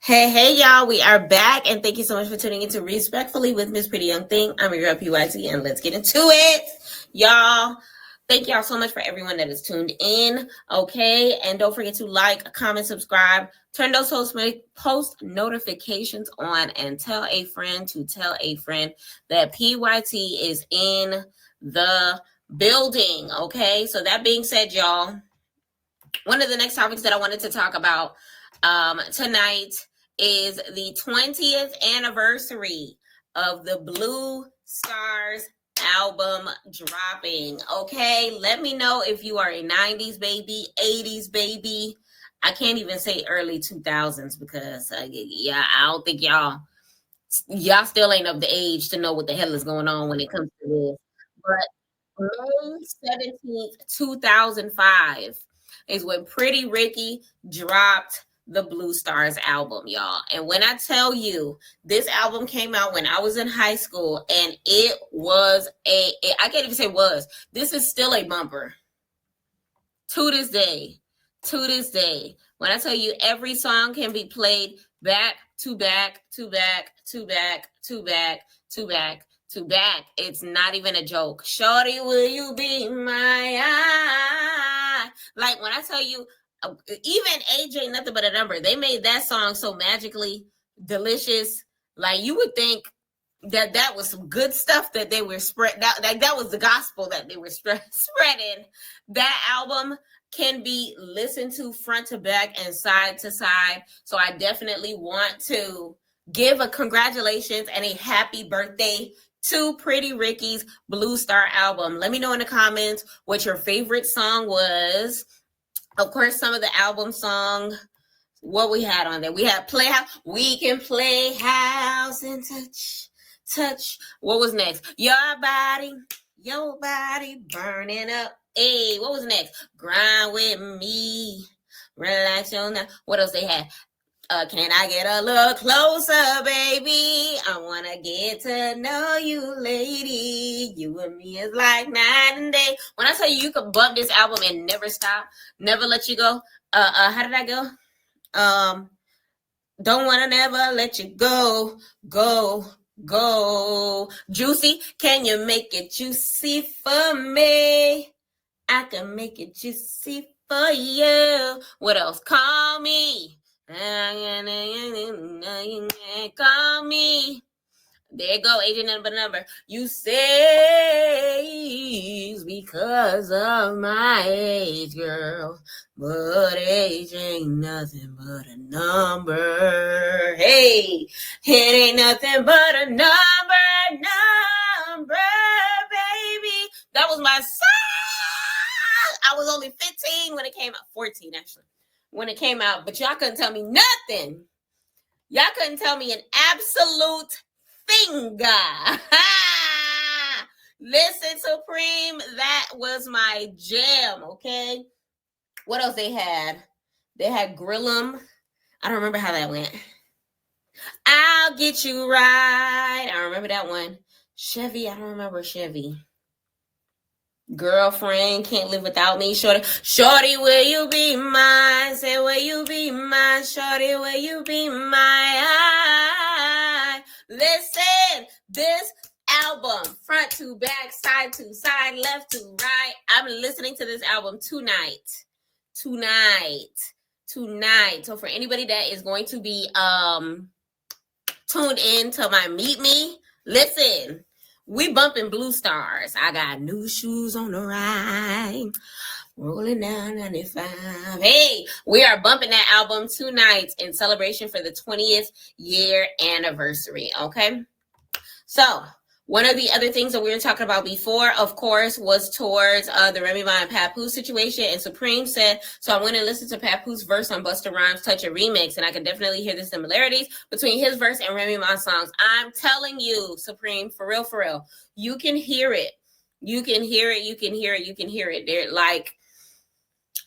Hey, y'all, we are back, and thank you so much for tuning into Respectfully with Miss Pretty Young Thing. I'm your girl, PYT, and let's get into it. Y'all, thank y'all so much for everyone that is tuned in, okay? And don't forget to like, comment, subscribe, turn those post notifications on, and tell a friend to tell a friend that PYT is in the building, okay? So that being said, y'all, one of the next topics that I wanted to talk about tonight is the 20th anniversary of the Bluestars album dropping. Okay, let me know if you are a 90s baby, 80s baby. I can't even say early 2000s because yeah, I don't think y'all still ain't of the age to know what the hell is going on when it comes to this. But May 17th, 2005 is when Pretty Ricky dropped the Bluestars album, y'all. And when I tell you, this album came out when I was in high school, and it was I can't even say was, this is still a bumper to this day. To this day. When I tell you every song can be played back to back to back to back to back to back to back. It's not even a joke. Shorty, will you be my eye? Like when I tell you, even Age Ain't Nothing But a Number, they made that song so magically delicious. Like you would think that was some good stuff that they were spread. That was the gospel that they were spreading. That album can be listened to front to back and side to side. So I definitely want to give a congratulations and a happy birthday to Pretty Ricky's Bluestar album. Let me know in the comments what your favorite song was. Of course, some of the album song, what we had on there. We had Playhouse. We can play house and touch. What was next? Your body burning up. Hey, what was next? Grind with me. Relax your now. What else they had? Can I get a little closer, baby? I want to get to know you, lady. You and me is like night and day. When I tell you, you could bump this album and never stop, never let you go. How did I go? Don't want to never let you go. Juicy, can you make it juicy for me? I can make it juicy for you. What else? Call me. Call me. There you go, agent number. You say it's because of my age, girl. But age ain't nothing but a number. Hey, it ain't nothing but a number, baby. That was my song. I was only 15 when it came out. 14, actually. When it came out. But y'all couldn't tell me nothing. Y'all couldn't tell me an absolute thing. Listen, Supreme, that was my jam, okay? What else they had? They had Grill'em. I don't remember how that went. I'll get you right. I remember that one. Chevy, I don't remember Chevy. Girlfriend, can't live without me. Shorty, will you be mine? Say, will you be mine? Shorty, will you be mine? Listen, this album, front to back, side to side, left to right. I'm listening to this album tonight. So for anybody that is going to be tuned in to my Meet Me, listen. We bumping Bluestars. I got new shoes on the ride. Rolling down 95. Hey, we are bumping that album tonight in celebration for the 20th year anniversary. Okay. So one of the other things that we were talking about before, of course, was towards the Remy Ma and Papoose situation. And Supreme said, so I went and listened to Papoose verse on Busta Rhymes' Touch It remix, and I could definitely hear the similarities between his verse and Remy Ma's songs. I'm telling you, Supreme, for real, you can hear it. You can hear it. They're like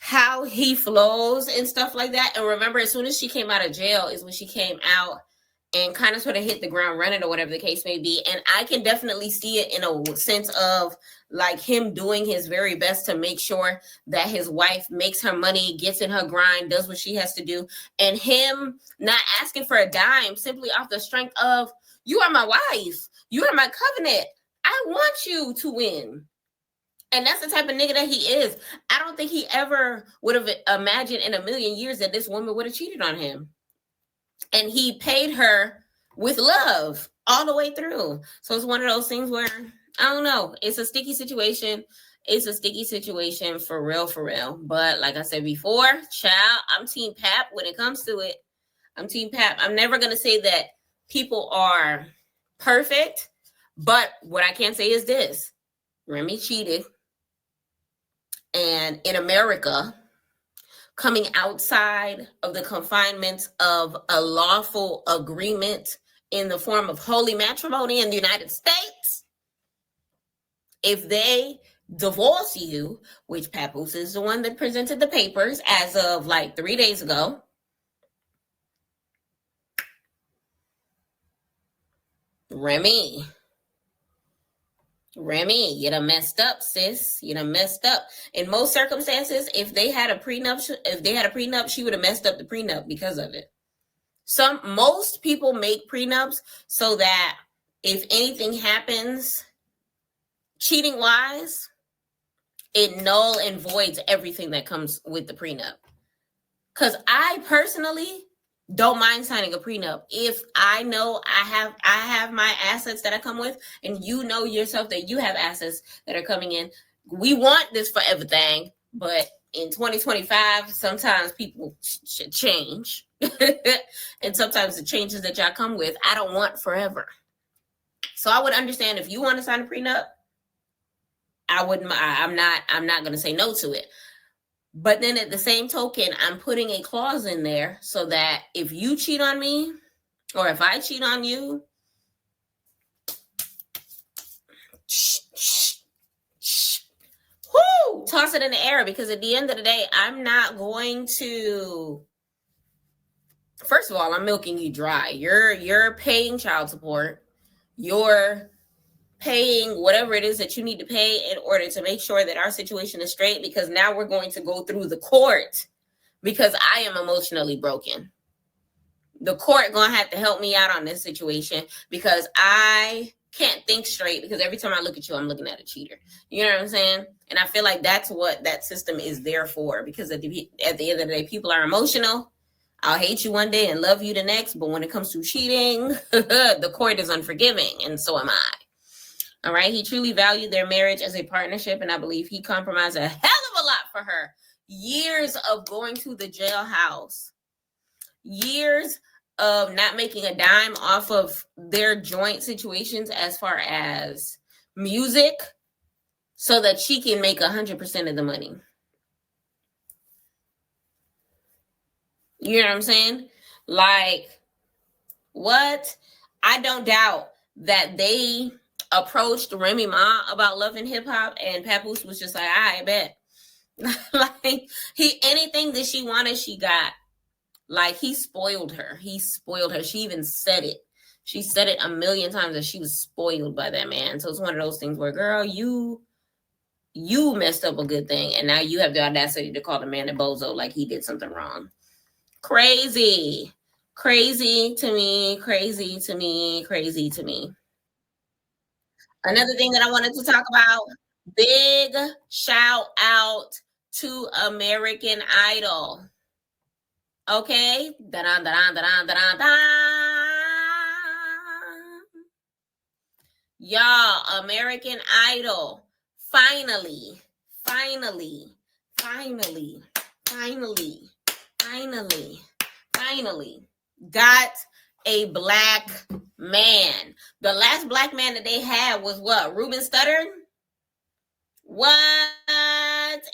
how he flows and stuff like that. And remember, as soon as she came out of jail is when she came out and kind of sort of hit the ground running or whatever the case may be. And I can definitely see it in a sense of like him doing his very best to make sure that his wife makes her money, gets in her grind, does what she has to do, and him not asking for a dime simply off the strength of, you are my wife, you are my covenant, I want you to win. And that's the type of nigga that he is. I don't think he ever would have imagined in a million years that this woman would have cheated on him. And he paid her with love all the way through. So it's one of those things where, I don't know, it's a sticky situation. It's a sticky situation for real. But like I said before, child, I'm Team Pap when it comes to it. I'm Team Pap. I'm never going to say that people are perfect. But what I can say is this. Remy cheated. And in America, coming outside of the confinements of a lawful agreement in the form of holy matrimony in the United States, if they divorce you, which Papoose is the one that presented the papers as of like 3 days ago, Remy, you done messed up, sis. You done messed up. In most circumstances, if they had a prenup, she would have messed up the prenup because of it. Most people make prenups so that if anything happens cheating wise, it null and voids everything that comes with the prenup. Because I personally don't mind signing a prenup if I know I have my assets that I come with, and you know yourself that you have assets that are coming in. We want this forever thing, but in 2025, sometimes people should change, and sometimes the changes that y'all come with, I don't want forever. So I would understand if you want to sign a prenup. I'm not going to say no to it. But then at the same token, I'm putting a clause in there so that if you cheat on me or if I cheat on you, toss it in the air, because at the end of the day, I'm not going to. First of all, I'm milking you dry. You're paying child support. You're paying whatever it is that you need to pay in order to make sure that our situation is straight, because now we're going to go through the court because I am emotionally broken. The court gonna have to help me out on this situation because I can't think straight, because every time I look at you, I'm looking at a cheater. You know what I'm saying? And I feel like that's what that system is there for, because at the end of the day, people are emotional. I'll hate you one day and love you the next, but when it comes to cheating, the court is unforgiving, and so am I. All right. He truly valued their marriage as a partnership, and I believe he compromised a hell of a lot for her. Years of going to the jailhouse, years of not making a dime off of their joint situations as far as music, so that she can make 100% of the money. You know what I'm saying? Like, what? I don't doubt that they approached Remy Ma about Love and Hip Hop, and Papoose was just like, I bet. Like, anything that she wanted, she got. Like, he spoiled her. She even said it. She said it a million times that she was spoiled by that man. So it's one of those things where, girl, you messed up a good thing, and now you have the audacity to call the man a bozo like he did something wrong. Crazy to me. Another thing that I wanted to talk about, big shout out to American Idol. Okay? Da-dun, da-dun, da-dun, da-dun, da. Y'all, American Idol finally got a black man. The last black man that they had was what? Ruben Studdard? What?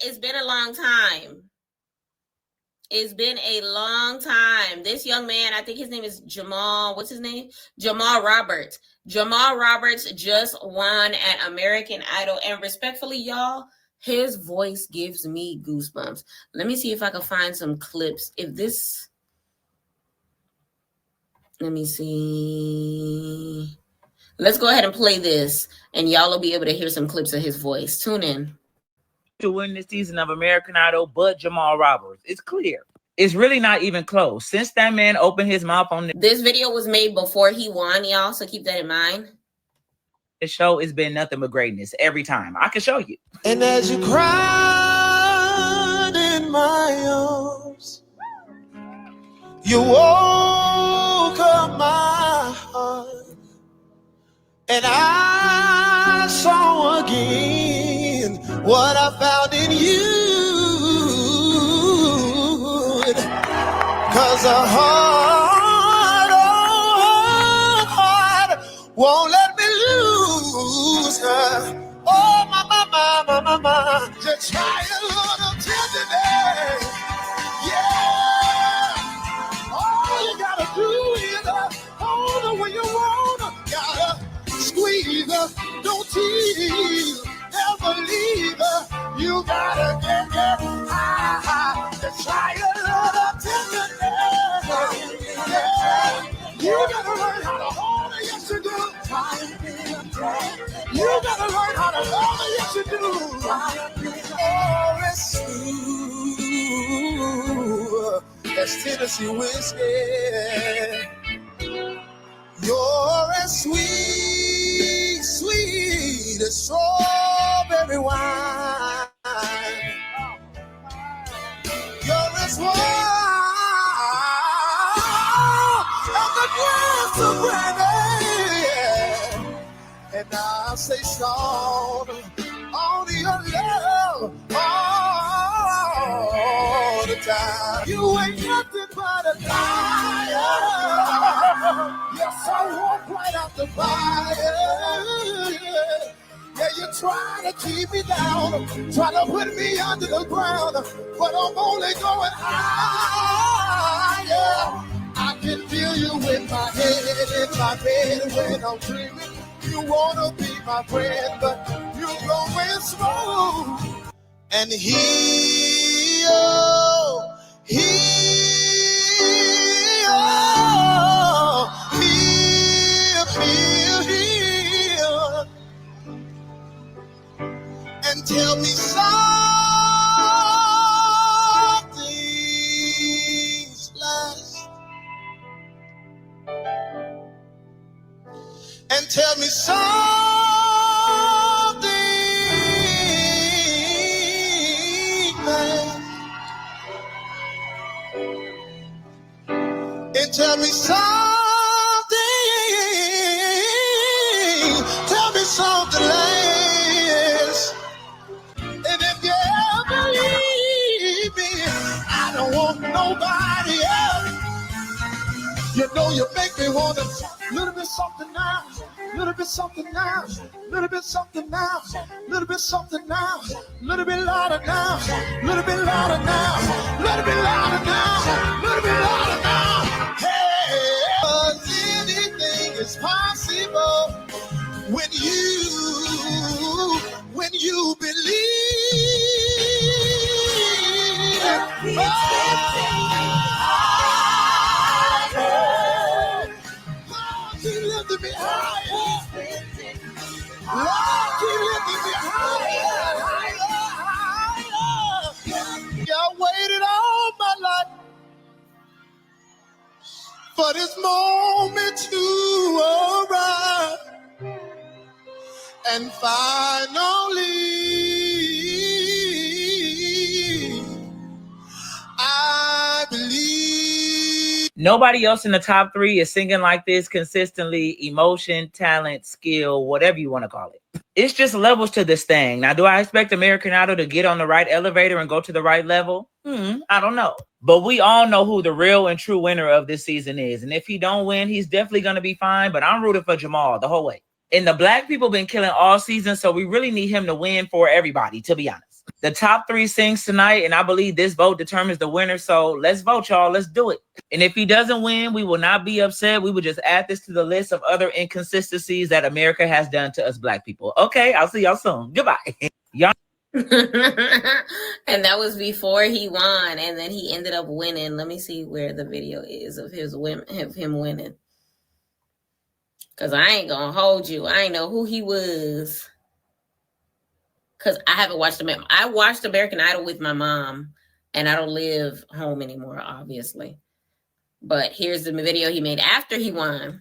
It's been a long time. This young man, I think his name is Jamal. What's his name? Jamal Roberts. Jamal Roberts just won at American Idol. And respectfully, y'all, his voice gives me goosebumps. Let me see if I can find some clips. Let me see. Let's go ahead and play this, and y'all will be able to hear some clips of his voice. Tune in. To win this season of American Idol, but Jamal Roberts. It's clear. It's really not even close. Since that man opened his mouth on this video was made before he won, y'all, so keep that in mind. The show has been nothing but greatness every time. I can show you. And as you cried in my arms, you woke up my heart, and I saw again what I found in you. 'Cause a heart won't let me lose her. Oh, my. Just try a little tenderness. Yeah. All you gotta do is hold her when you want her. Gotta squeeze her, don't tease, never leave her. You gotta get her high. Just try a little tenderness. Yeah. You gotta learn how to hold her, yes you do. You gotta learn how to love her, yes you do. Oh, it's smooth as Tennessee whiskey. You're as sweet as strawberry wine. You're as warm as the glass of brandy. And I'll say strong on your love all the time. You ain't nothing but a liar. Yes, I walk right out the fire. Yeah, you try to keep me down, try to put me under the ground, but I'm only going higher. I can feel you in my head, in my bed when I'm dreaming. You wanna be my friend, but you're going slow. And heal. And tell me something's last. And tell me something, man. And tell me something. Tell me something less. And if you ever leave me, I don't want nobody else. You know you make me want a little bit something now, little bit something now, little bit something now, little bit something now, little bit louder now, little bit louder now, little bit louder now, little bit louder now. Hey, 'cause anything is possible when you believe. For this moment to arrive, and finally I believe. Nobody else in the top 3 is singing like this consistently. Emotion, talent, skill, whatever you want to call it. It's just levels to this thing. Now, do I expect American Idol to get on the right elevator and go to the right level? I don't know. But we all know who the real and true winner of this season is. And if he don't win, he's definitely going to be fine. But I'm rooting for Jamal the whole way. And the black people been killing all season, so we really need him to win for everybody, to be honest. The top 3 sings tonight, and I believe this vote determines the winner. So let's vote, y'all. Let's do it. And if he doesn't win, we will not be upset. We will just add this to the list of other inconsistencies that America has done to us black people. Okay, I'll see y'all soon. Goodbye. Y'all. And that was before he won, and then he ended up winning. Let me see where the video is of him winning. Because I ain't going to hold you. I ain't know who he was. Because I haven't watched him. I watched American Idol with my mom, and I don't live home anymore, obviously. But here's the video he made after he won.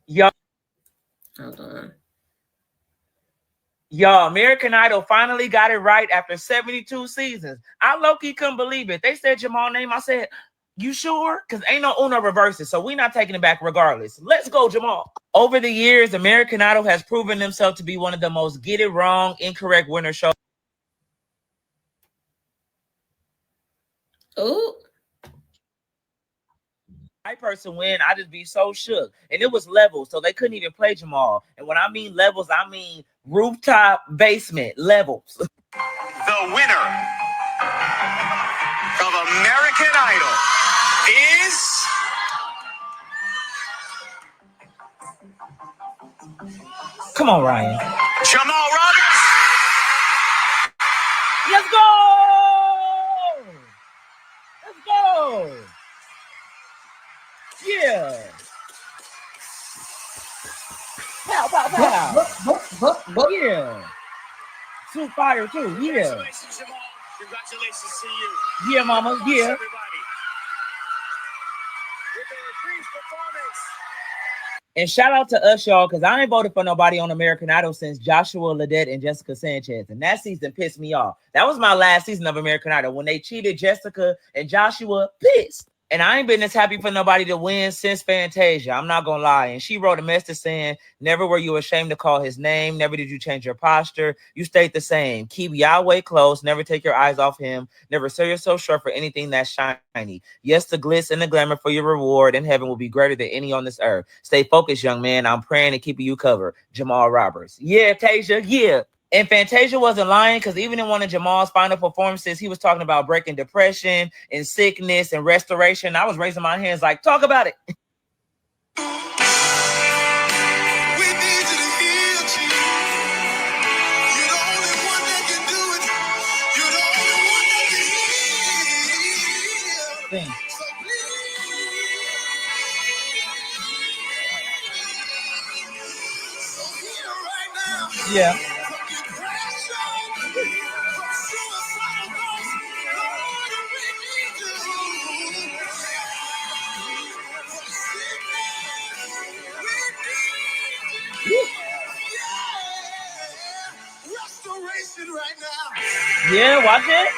Y'all, hold on. Y'all, American Idol finally got it right after 72 seasons. I low-key couldn't believe it. They said Jamal's name. I said, you sure? Because ain't no Uno reverses, so we're not taking it back regardless. Let's go, Jamal. Over the years, American Idol has proven himself to be one of the most get it wrong, incorrect winner shows. Ooh. Person win, I just be so shook. And it was levels, so they couldn't even play Jamal. And when I mean levels, I mean rooftop basement levels. The winner of American Idol is Come on, Ryan. Jamal Roberts. Let's go! Let's go! Yeah. Pow, pow, pow. Yeah. Too fire too. Yeah. Congratulations, Jamal. Congratulations to you. Yeah, mama. Yeah. Everybody. With an increased performance. And shout out to us, y'all, because I ain't voted for nobody on American Idol since Joshua Ledette and Jessica Sanchez. And that season pissed me off. That was my last season of American Idol. When they cheated Jessica and Joshua, pissed. And I ain't been as happy for nobody to win since Fantasia. I'm not going to lie. And she wrote a message saying, never were you ashamed to call his name. Never did you change your posture. You stayed the same. Keep Yahweh close. Never take your eyes off him. Never sell yourself short for anything that's shiny. Yes, the glitz and the glamour for your reward in heaven will be greater than any on this earth. Stay focused, young man. I'm praying and keeping you covered. Jamal Roberts. Yeah, Tasia. Yeah. And Fantasia wasn't lying, because even in one of Jamal's final performances, he was talking about breaking depression and sickness and restoration. I was raising my hands like, talk about it. We need you to heal, Jesus. You're the only one that can do it. You're the only one that can heal. Sing. So please, so heal right now. Yeah. Restoration right now. Yeah, watch it.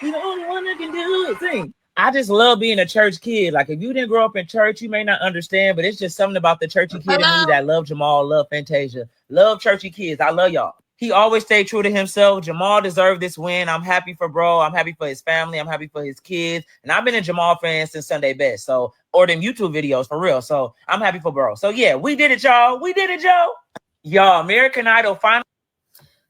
He's the only one that can do it. Sing. I just love being a church kid. Like, if you didn't grow up in church, you may not understand, but it's just something about the churchy kid in me that love Jamal, love Fantasia, love churchy kids. I love y'all. He always stayed true to himself. Jamal deserved this win. I'm happy for bro. I'm happy for his family. I'm happy for his kids. And I've been a Jamal fan since Sunday Best. So, or them YouTube videos for real. So I'm happy for bro. So yeah, we did it, y'all. We did it, Joe. Y'all, American Idol finally.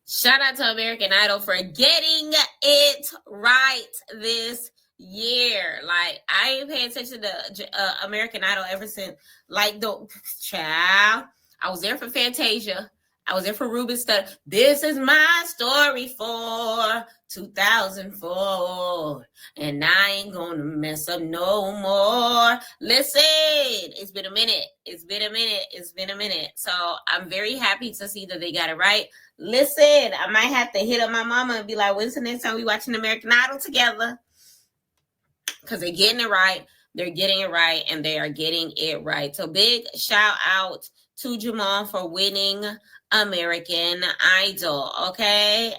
Shout out to American Idol for getting it right this year. Like, I ain't paying attention to American Idol ever since, like, the child. I was there for Fantasia. I was there for Ruben Studdard. This is my story for 2004. And I ain't gonna mess up no more. Listen, it's been a minute. It's been a minute. It's been a minute. So I'm very happy to see that they got it right. Listen, I might have to hit up my mama and be like, when's the next time we watching American Idol together? Because they're getting it right. They're getting it right, and they are getting it right. So big shout out to Jamal for winning American Idol. Okay.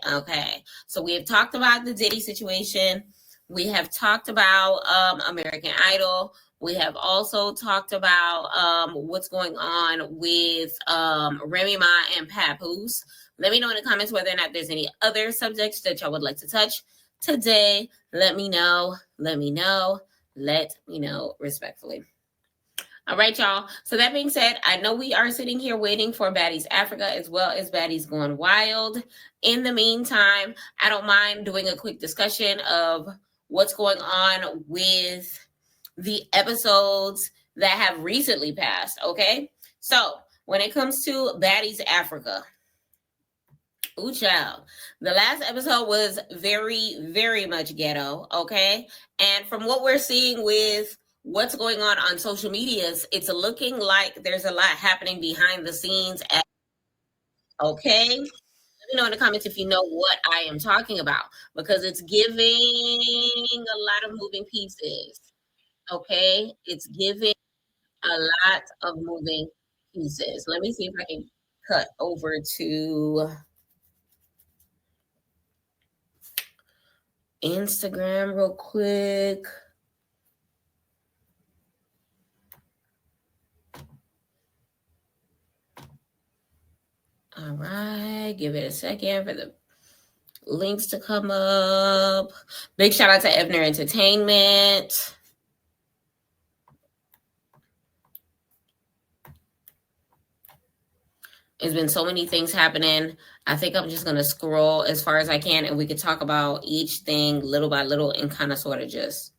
So we have talked about the Diddy situation. We have talked about American Idol. We have also talked about what's going on with Remy Ma and Papoose. Let me know in the comments whether or not there's any other subjects that y'all would like to touch today. Let me know. Let me know respectfully. All right, y'all. So that being said, I know we are sitting here waiting for Baddies Africa as well as Baddies Gone Wild. In the meantime, I don't mind doing a quick discussion of what's going on with the episodes that have recently passed, okay? So when it comes to Baddies Africa, Ooh, child. The last episode was very, very much ghetto, okay? And from what we're seeing with what's going on social medias, it's looking like there's a lot happening behind the scenes. Okay? Let me know in the comments if you know what I am talking about, because it's giving a lot of moving pieces. Okay? It's giving a lot of moving pieces. Let me see if I can cut over to Instagram real quick. All right, give it a second for the links to come up. Big shout out to Evner Entertainment. There's been so many things happening. I think I'm just going to scroll as far as I can, and we could talk about each thing little by little and kind of sort of just,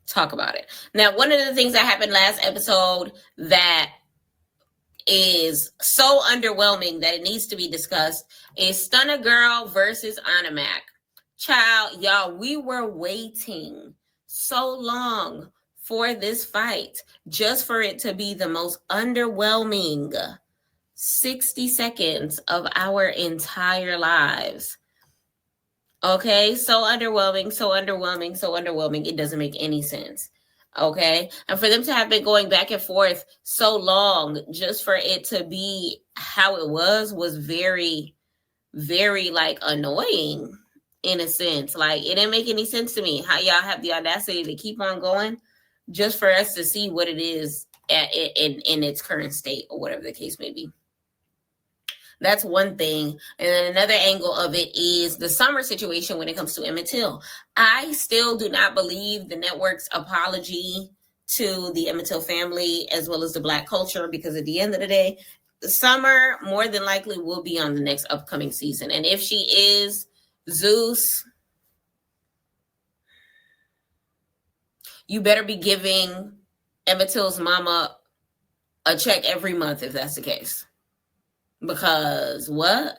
talk about it. Now, one of the things that happened last episode that is so underwhelming that it needs to be discussed is Stunner Girl versus Animac. Child, y'all, we were waiting so long for this fight just for it to be the most underwhelming 60 seconds of our entire lives. Okay, so underwhelming, so underwhelming, so underwhelming. It doesn't make any sense. Okay, and for them to have been going back and forth so long just for it to be how it was very, very like annoying in a sense. Like, it didn't make any sense to me how y'all have the audacity to keep on going just for us to see what it is in its current state, or whatever the case may be. That's one thing. And then another angle of it is the summer situation when it comes to Emmett Till. I still do not believe the network's apology to the Emmett Till family as well as the Black culture, because at the end of the day, Summer more than likely will be on the next upcoming season. And if she is Zeus, you better be giving Emmett Till's mama a check every month if that's the case. Because what?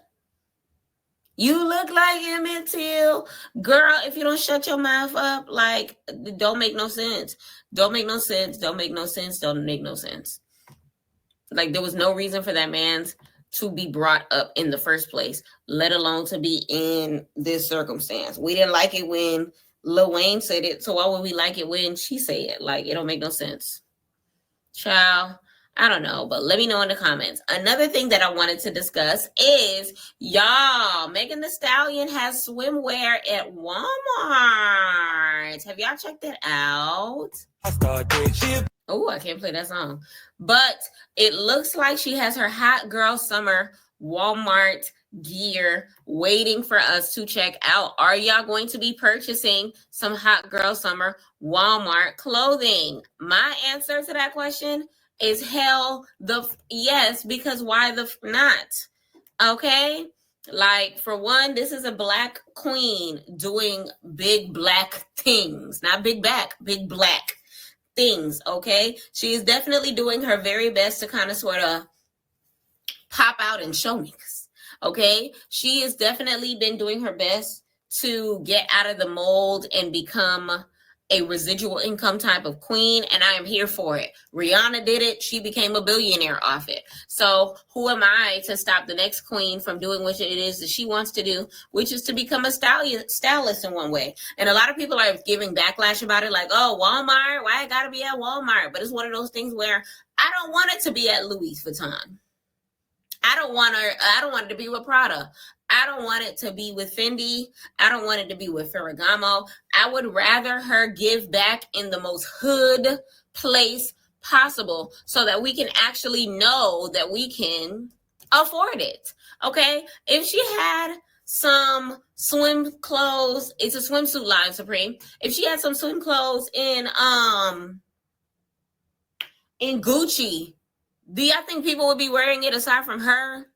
You look like Emmett Till. Girl, if you don't shut your mouth up, like, don't make no sense. Don't make no sense. Don't make no sense. Don't make no sense. Like, there was no reason for that man to be brought up in the first place, let alone to be in this circumstance. We didn't like it when Lil Wayne said it, so why would we like it when she said it? Like, it don't make no sense. Child, I don't know, but let me know in the comments. Another thing that I wanted to discuss is, y'all, Megan Thee Stallion has swimwear at Walmart. Have y'all checked it out? Oh, I can't play that song. But it looks like she has her Hot Girl Summer Walmart gear waiting for us to check out. Are y'all going to be purchasing some Hot Girl Summer Walmart clothing? My answer to that question is yes, because why the not? Okay, like, for one, this is a Black queen doing big Black things, not big back, big Black things. Okay, she is definitely doing her very best to kind of sort of pop out and show niggas. Okay, she has definitely been doing her best to get out of the mold and become a residual income type of queen, and I am here for it. Rihanna did it. She became a billionaire off it. So who am I to stop the next queen from doing what it is that she wants to do, which is to become a stylist in one way. And a lot of people are giving backlash about it, like, oh, Walmart, why it gotta be at Walmart? But it's one of those things where I don't want it to be at Louis Vuitton. I don't want it to be with Prada. I don't want it to be with Fendi. I don't want it to be with Ferragamo. I would rather her give back in the most hood place possible so that we can actually know that we can afford it. Okay? If she had some swim clothes, it's a swimsuit line, Supreme. If she had some swim clothes in Gucci, do y'all think people would be wearing it aside from her?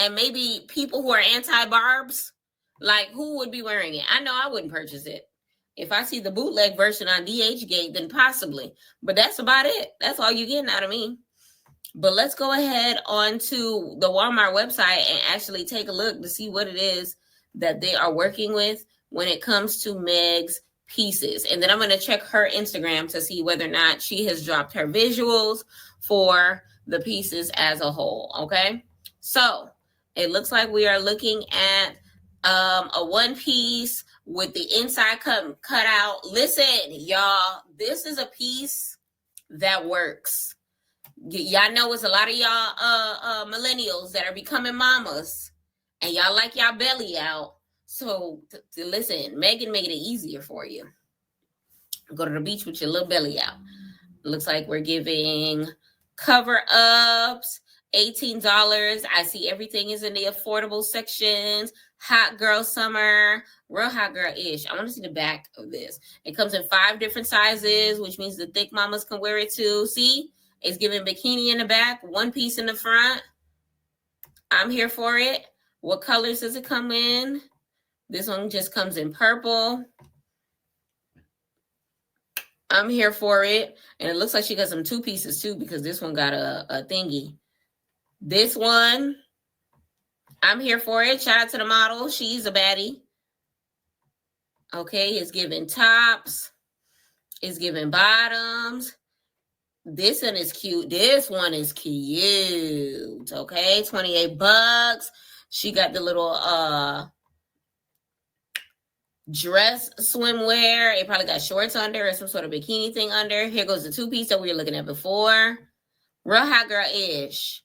And maybe people who are anti-barbs? Like, who would be wearing it? I know I wouldn't purchase it. If I see the bootleg version on DHgate, then possibly. But that's about it. That's all you're getting out of me. But let's go ahead onto the Walmart website and actually take a look to see what it is that they are working with when it comes to Meg's pieces. And then I'm going to check her Instagram to see whether or not she has dropped her visuals for the pieces as a whole. Okay. So it looks like we are looking at a one piece with the inside cut out. Listen, y'all, this is a piece that works. Y'all know it's a lot of y'all millennials that are becoming mamas, and y'all like y'all belly out. So listen, Megan made it easier for you. Go to the beach with your little belly out. Looks like we're giving cover ups, $18. I see everything is in the affordable sections. Hot girl summer, real hot girl ish. I want to see the back of this. It comes in 5 different sizes, which means the thick mamas can wear it too. See, it's giving bikini in the back, one piece in the front. I'm here for it. What colors does it come in? This one just comes in purple. I'm here for it. And it looks like she got some 2 pieces too, because this one got a thingy. This one, I'm here for it. Shout out to the model. She's a baddie. Okay, it's giving tops. It's giving bottoms. This one is cute. This one is cute. Okay, $28. She got the little dress swimwear. It probably got shorts under or some sort of bikini thing under. Here goes the 2-piece that we were looking at before. Real hot girl-ish.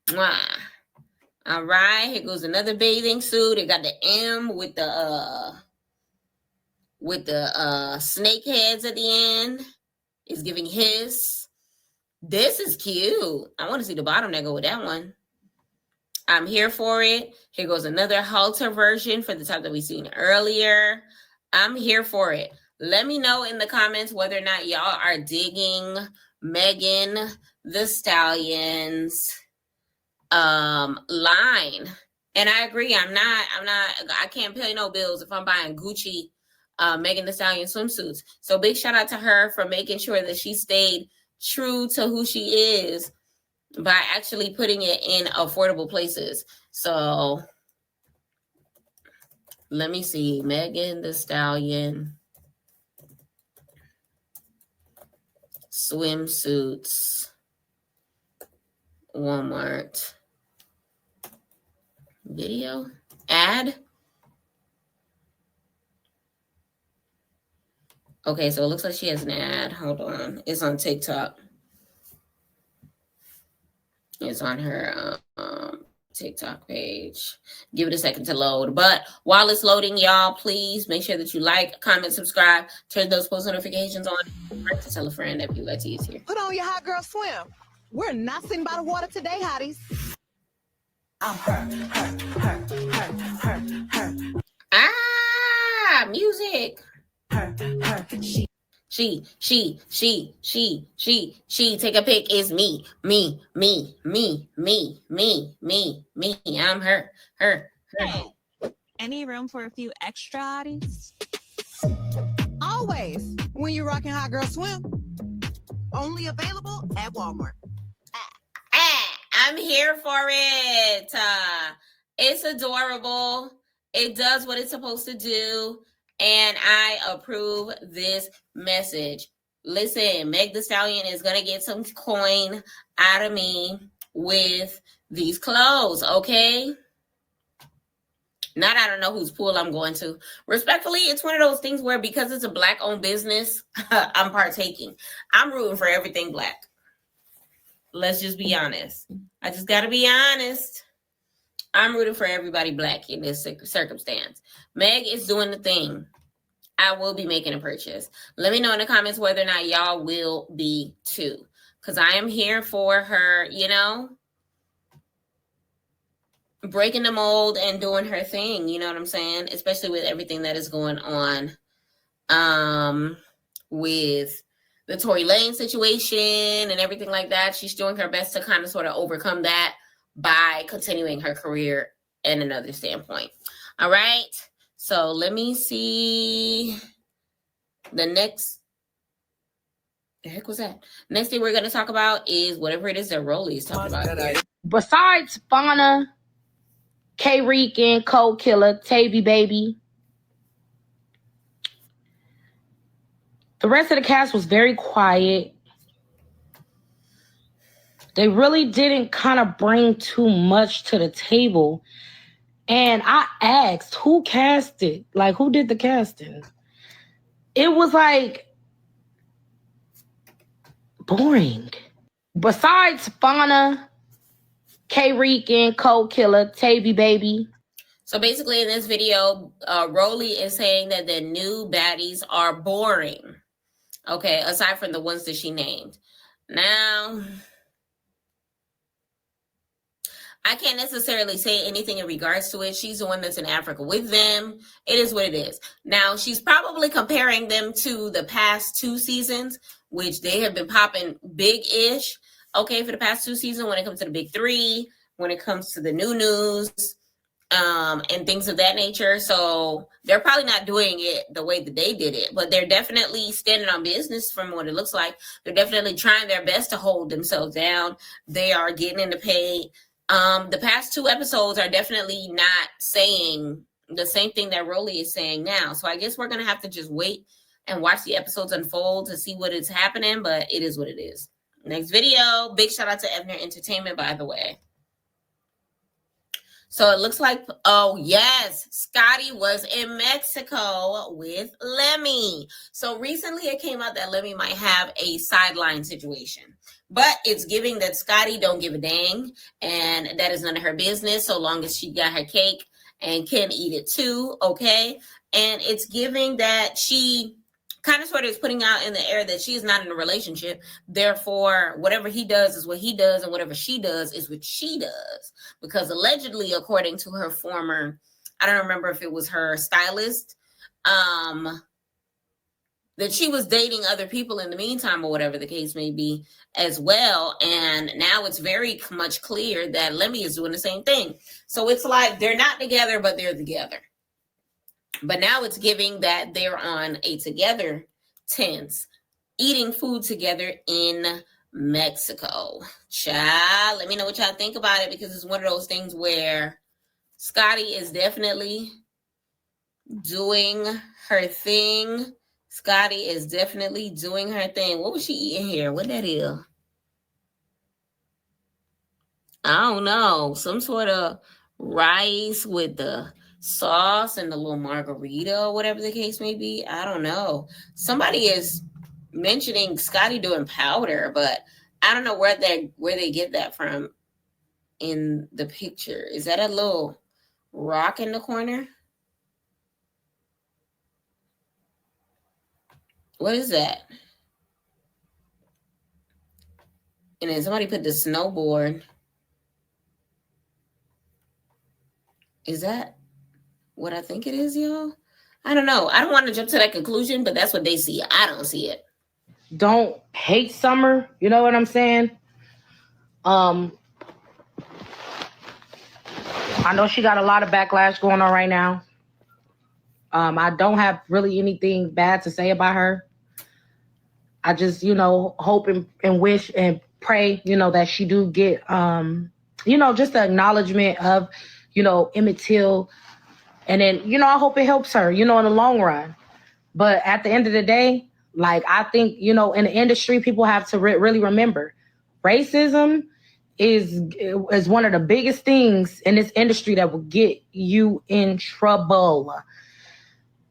Mwah. All right, here goes another bathing suit. It got the M with the snake heads at the end. It's giving hiss. This is cute. I want to see the bottom that go with that one. I'm here for it. Here goes another halter version for the top that we seen earlier. I'm here for it. Let me know in the comments whether or not y'all are digging Megan Thee Stallion's line. And I agree. I can't pay no bills if I'm buying Gucci Megan Thee Stallion swimsuits. So big shout out to her for making sure that she stayed true to who she is by actually putting it in affordable places. So let me see. Megan Thee Stallion swimsuits, Walmart video ad. Okay, so it looks like she has an ad. Hold on. It's on TikTok. It's on her TikTok page. Give it a second to load. But while it's loading, y'all, please make sure that you like, comment, subscribe, turn those post notifications on. To tell a friend that PYT is here. Put on your hot girl swim. We're not sitting by the water today, hotties. I'm her. Ah, music. She, take a pic. It's me. I'm her. Hey, any room for a few extra hotties? Always. When you're rocking hot girl swim. Only available at Walmart. I'm here for it. It's adorable. It does what it's supposed to do. And I approve this message. Listen, Meg Thee Stallion is going to get some coin out of me with these clothes, okay? I don't know whose pool I'm going to. Respectfully, it's one of those things where because it's a Black-owned business, I'm partaking. I'm rooting for everything Black. Let's just be honest. I just got to be honest. I'm rooting for everybody Black in this circumstance. Meg is doing the thing. I will be making a purchase. Let me know in the comments whether or not y'all will be too. Because I am here for her, breaking the mold and doing her thing. You know what I'm saying? Especially with everything that is going on with the Tory Lane situation and everything like that. She's doing her best to kind of sort of overcome that by continuing her career in another standpoint. All right. So let me see the next. The heck was that? Next thing we're going to talk about is whatever it is that Rolly is talking about. Besides Fauna, K-Rican, Cold Killer, Tavy Baby, the rest of the cast was very quiet. They really didn't kind of bring too much to the table. And I asked, who cast it? Like, who did the casting? It was like boring. Besides Fauna, K-Rican, Cold Killer, Tavy Baby. So basically in this video, Rolly is saying that the new baddies are boring. Okay, aside from the ones that she named. Now, I can't necessarily say anything in regards to it. She's the one that's in Africa with them. It is what it is. Now, she's probably comparing them to the past 2 seasons, which they have been popping big-ish, okay, for the past 2 seasons when it comes to the big 3, when it comes to the new news, and things of that nature. So they're probably not doing it the way that they did it, but they're definitely standing on business from what it looks like. They're definitely trying their best to hold themselves down. They are getting into pay. The past 2 episodes are definitely not saying the same thing that Rolly is saying now. So I guess we're going to have to just wait and watch the episodes unfold to see what is happening, but it is what it is. Next video, big shout out to Evner Entertainment, by the way. So it looks like, oh yes, Scotty was in Mexico with Lemmy. So recently it came out that Lemmy might have a sideline situation. But it's giving that Scotty don't give a dang, and that is none of her business so long as she got her cake and can eat it too, okay? And it's giving that she kind of sort of is putting out in the air that she is not in a relationship. Therefore, whatever he does is what he does, and whatever she does is what she does. Because allegedly, according to her former, I don't remember if it was her stylist, that she was dating other people in the meantime or whatever the case may be as well. And now it's very much clear that Lemmy is doing the same thing. So it's like they're not together, but they're together. But now it's giving that they're on a together tense, eating food together in Mexico. Child, let me know what y'all think about it, because it's one of those things where Scotty is definitely doing her thing. Scotty is definitely doing her thing. What was she eating here? What that is? I don't know. Some sort of rice with the sauce and the little margarita or whatever the case may be. I don't know. Somebody is mentioning Scotty doing powder, but I don't know where they get that from in the picture. Is that a little rock in the corner? What is that? And then somebody put the snowboard. Is that what I think it is, y'all? I don't know. I don't want to jump to that conclusion, but that's what they see. I don't see it. Don't hate Summer. You know what I'm saying? I know she got a lot of backlash going on right now. I don't have really anything bad to say about her. I just, hope and wish and pray, that she do get, just the acknowledgement of, Emmett Till. And then, I hope it helps her, in the long run. But at the end of the day, like, I think, in the industry, people have to really remember racism is one of the biggest things in this industry that will get you in trouble.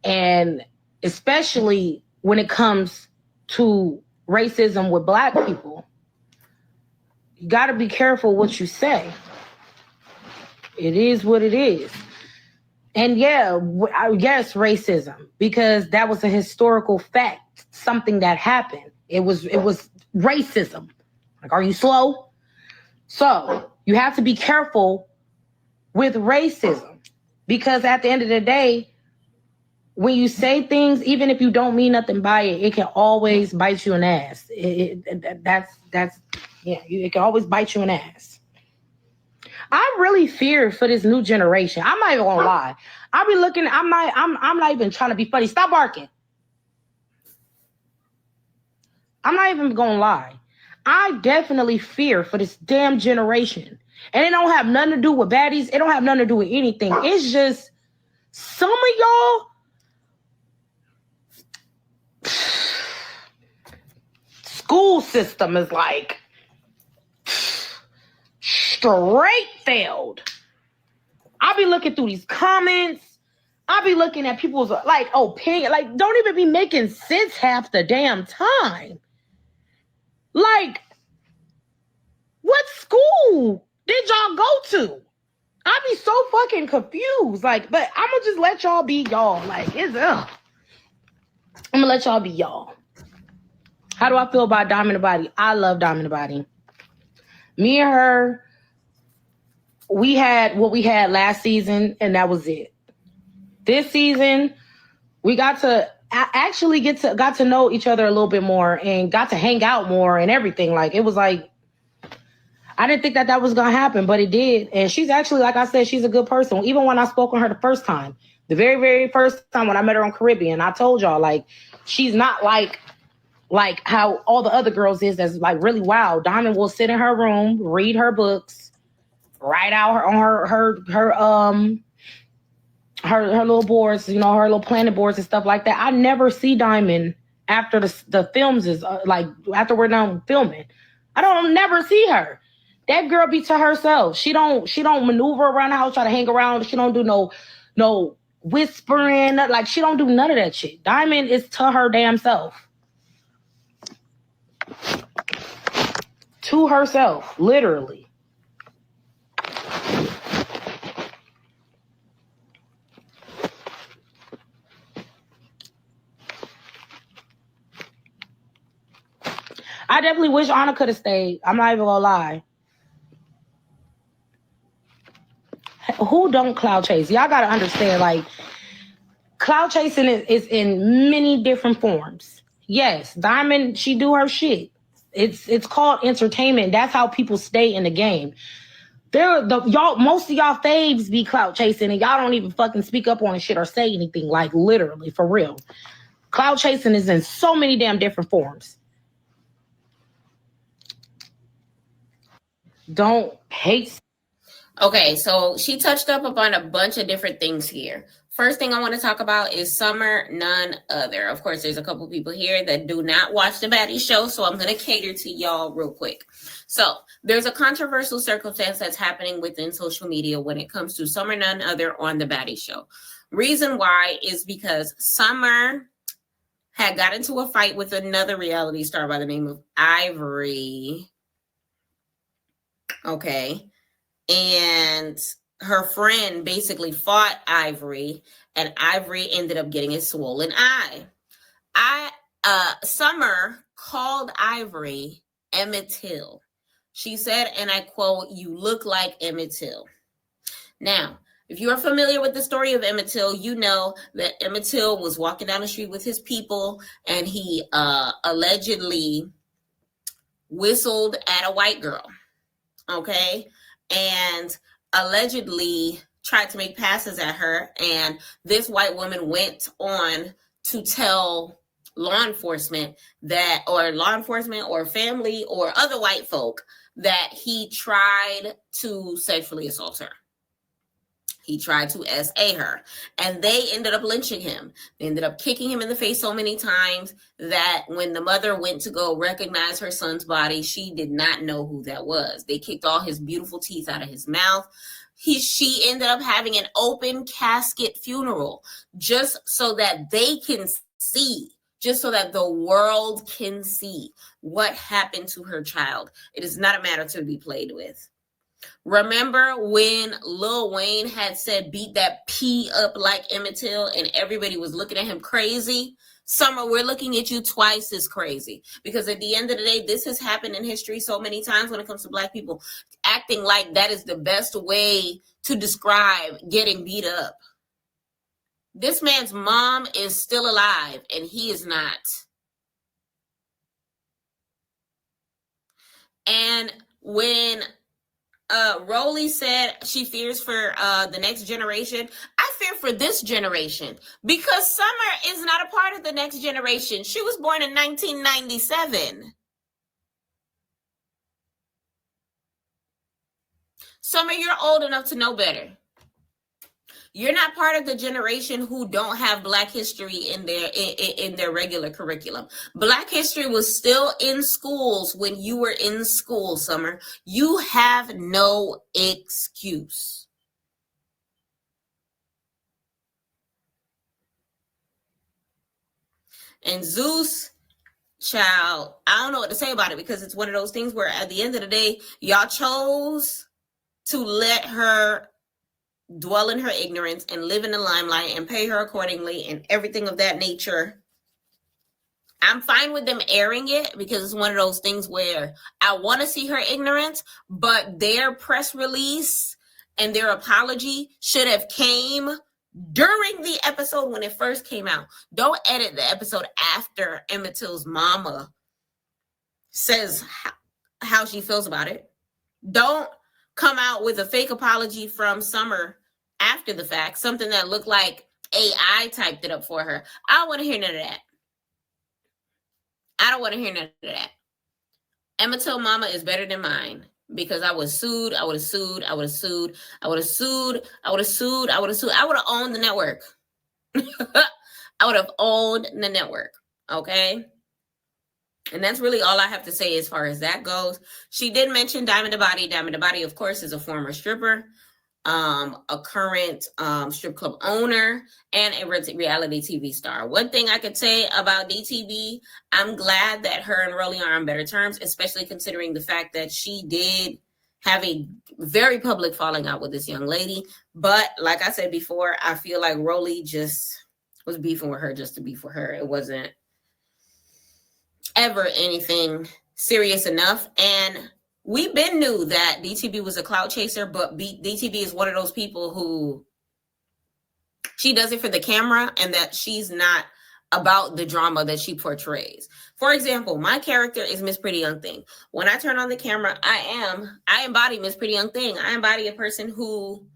And especially when it comes to racism with Black people, you got to be careful what you say. It is what it is. And yeah, yes, racism, because that was a historical fact, something that happened. It was racism. Like, are you slow? So you have to be careful with racism, because at the end of the day, when you say things, even if you don't mean nothing by it, it can always bite you in the ass. It can always bite you in the ass. I really fear for this new generation. I'm not even gonna lie. I'll be looking. I'm not even trying to be funny. Stop barking. I'm not even gonna lie. I definitely fear for this damn generation. And it don't have nothing to do with baddies. It don't have nothing to do with anything. It's just some of y'all school system is like straight failed. I'll be looking through these comments. I'll be looking at people's like opinion, like don't even be making sense half the damn time. Like, what school did y'all go to? I be so fucking confused. Like, but I'm gonna just let y'all be y'all. Like, I'm gonna let y'all be y'all. How do I feel about Diamond the Body? I love Diamond the Body. Me and her, we had what we had last season, and that was it. This season, we got to actually got to know each other a little bit more and got to hang out more and everything. Like, it was like, I didn't think that was going to happen, but it did. And she's actually, like I said, she's a good person. Even when I spoke on her the first time, the very, very first time when I met her on Caribbean, I told y'all, like, she's not like how all the other girls is that's like really wild. Diamond will sit in her room, read her books, write out her little boards, you know, her little planet boards and stuff like that. I never see Diamond after the films is like after we're done filming. I don't never see her. That girl be to herself. She don't maneuver around the house, try to hang around. She don't do no whispering. Like, she don't do none of that shit. Diamond is to her damn self. To herself, literally. I definitely wish Anna could have stayed. I'm not even gonna lie. Who don't cloud chase? Y'all gotta understand, like, cloud chasing is in many different forms. Yes, Diamond, she do her shit. It's called entertainment. That's how people stay in the game. Most of y'all faves be cloud chasing and y'all don't even fucking speak up on shit or say anything, like, literally, for real. Cloud chasing is in so many damn different forms. Don't hate. Okay, so she touched up upon a bunch of different things here. First thing I want to talk about is Summer None Other. Of course, there's a couple people here that do not watch the Baddie show, so I'm going to cater to y'all real quick. So there's a controversial circumstance that's happening within social media when it comes to Summer None Other on the Baddie show. Reason why is because Summer had got into a fight with another reality star by the name of Ivory. Okay. And her friend basically fought Ivory, and Ivory ended up getting a swollen eye. Summer called Ivory Emmett Till. She said, and I quote, "You look like Emmett Till." Now, if you are familiar with the story of Emmett Till, you know that Emmett Till was walking down the street with his people, and he allegedly whistled at a white girl. Okay. And allegedly tried to make passes at her. And this white woman went on to tell law enforcement or family or other white folk that he tried to sexually assault her. He tried to SA her, and they ended up lynching him. They ended up kicking him in the face so many times that when the mother went to go recognize her son's body, she did not know who that was. They kicked all his beautiful teeth out of his mouth. She ended up having an open casket funeral just so that they can see, just so that the world can see what happened to her child. It is not a matter to be played with. Remember when Lil Wayne had said, "Beat that P up like Emmett Till," and everybody was looking at him crazy? Summer, we're looking at you twice as crazy, because at the end of the day, this has happened in history so many times when it comes to Black people acting like that is the best way to describe getting beat up. This man's mom is still alive and he is not. And when Rolly said she fears for the next generation, I fear for this generation because Summer is not a part of the next generation. She was born in 1997. Summer, you're old enough to know better. You're not part of the generation who don't have Black history in their regular curriculum. Black history was still in schools when you were in school, Summer. You have no excuse. And Zeus, child, I don't know what to say about it because it's one of those things where at the end of the day, y'all chose to let her dwell in her ignorance and live in the limelight and pay her accordingly and everything of that nature. I'm fine with them airing it because it's one of those things where I want to see her ignorance, but their press release and their apology should have came during the episode when it first came out. Don't edit the episode after Emmett Till's mama says how she feels about it. Don't come out with a fake apology from Summer after the fact, something that looked like AI typed it up for her. I don't want to hear none of that. I don't want to hear none of that. Emmett Till mama is better than mine because I was sued. I would have sued. I would have sued. I would have sued. I would have sued. I would have sued. I would have owned the network. I would have owned the network. Okay. And that's really all I have to say as far as that goes. She did mention Diamond the Body. Diamond the Body, of course, is a former stripper, a current strip club owner, and a reality TV star. One thing I could say about DTB, I'm glad that her and Rolly are on better terms, especially considering the fact that she did have a very public falling out with this young lady. But like I said before, I feel like Rolly just was beefing with her just to beef with her. It wasn't ever anything serious enough. And we been knew that DTB was a clout chaser, but DTB is one of those people who she does it for the camera and that she's not about the drama that she portrays. For example, my character is Miss Pretty Young Thing. When I turn on the camera, I embody Miss Pretty Young Thing. I embody a person who,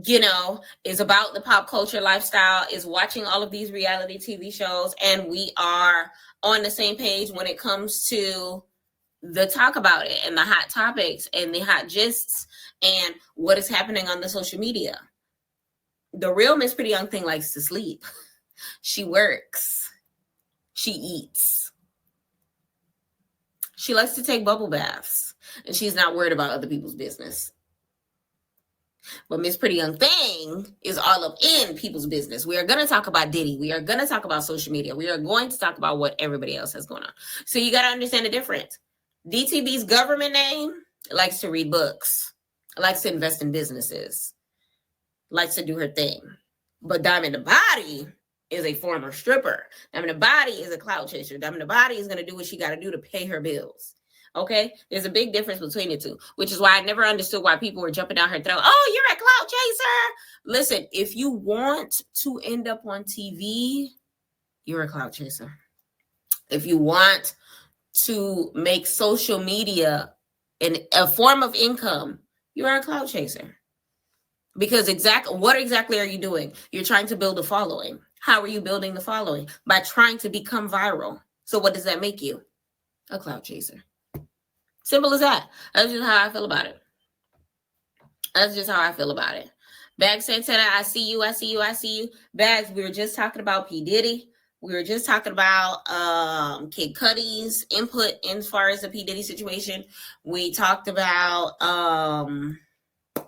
you know, is about the pop culture lifestyle, is watching all of these reality TV shows, and we are on the same page when it comes to the talk about it and the hot topics and the hot gists and what is happening on the social media. The real Miss Pretty Young Thing likes to sleep. She works. She eats. She likes to take bubble baths, and she's not worried about other people's business. But Miss Pretty Young Thing is all up in people's business. We are going to talk about Diddy. We are going to talk about social media. We are going to talk about what everybody else has going on. So you got to understand the difference. DTB's government name likes to read books, likes to invest in businesses, likes to do her thing. But Diamond the Body is a former stripper. Diamond the Body is a clout chaser. Diamond the Body is going to do what she got to do to pay her bills. Okay, there's a big difference between the two, which is why I never understood why people were jumping down her throat. Oh, you're a clout chaser. Listen, if you want to end up on TV, you're a clout chaser. If you want to make social media a form of income, you're a clout chaser. Because what exactly are you doing? You're trying to build a following. How are you building the following? By trying to become viral. So what does that make you? A clout chaser. Simple as that. That's just how I feel about it. That's just how I feel about it. Bags said, I see you, I see you, I see you. Bags, we were just talking about P. Diddy. We were just talking about Kid Cudi's input as far as the P. Diddy situation. We talked about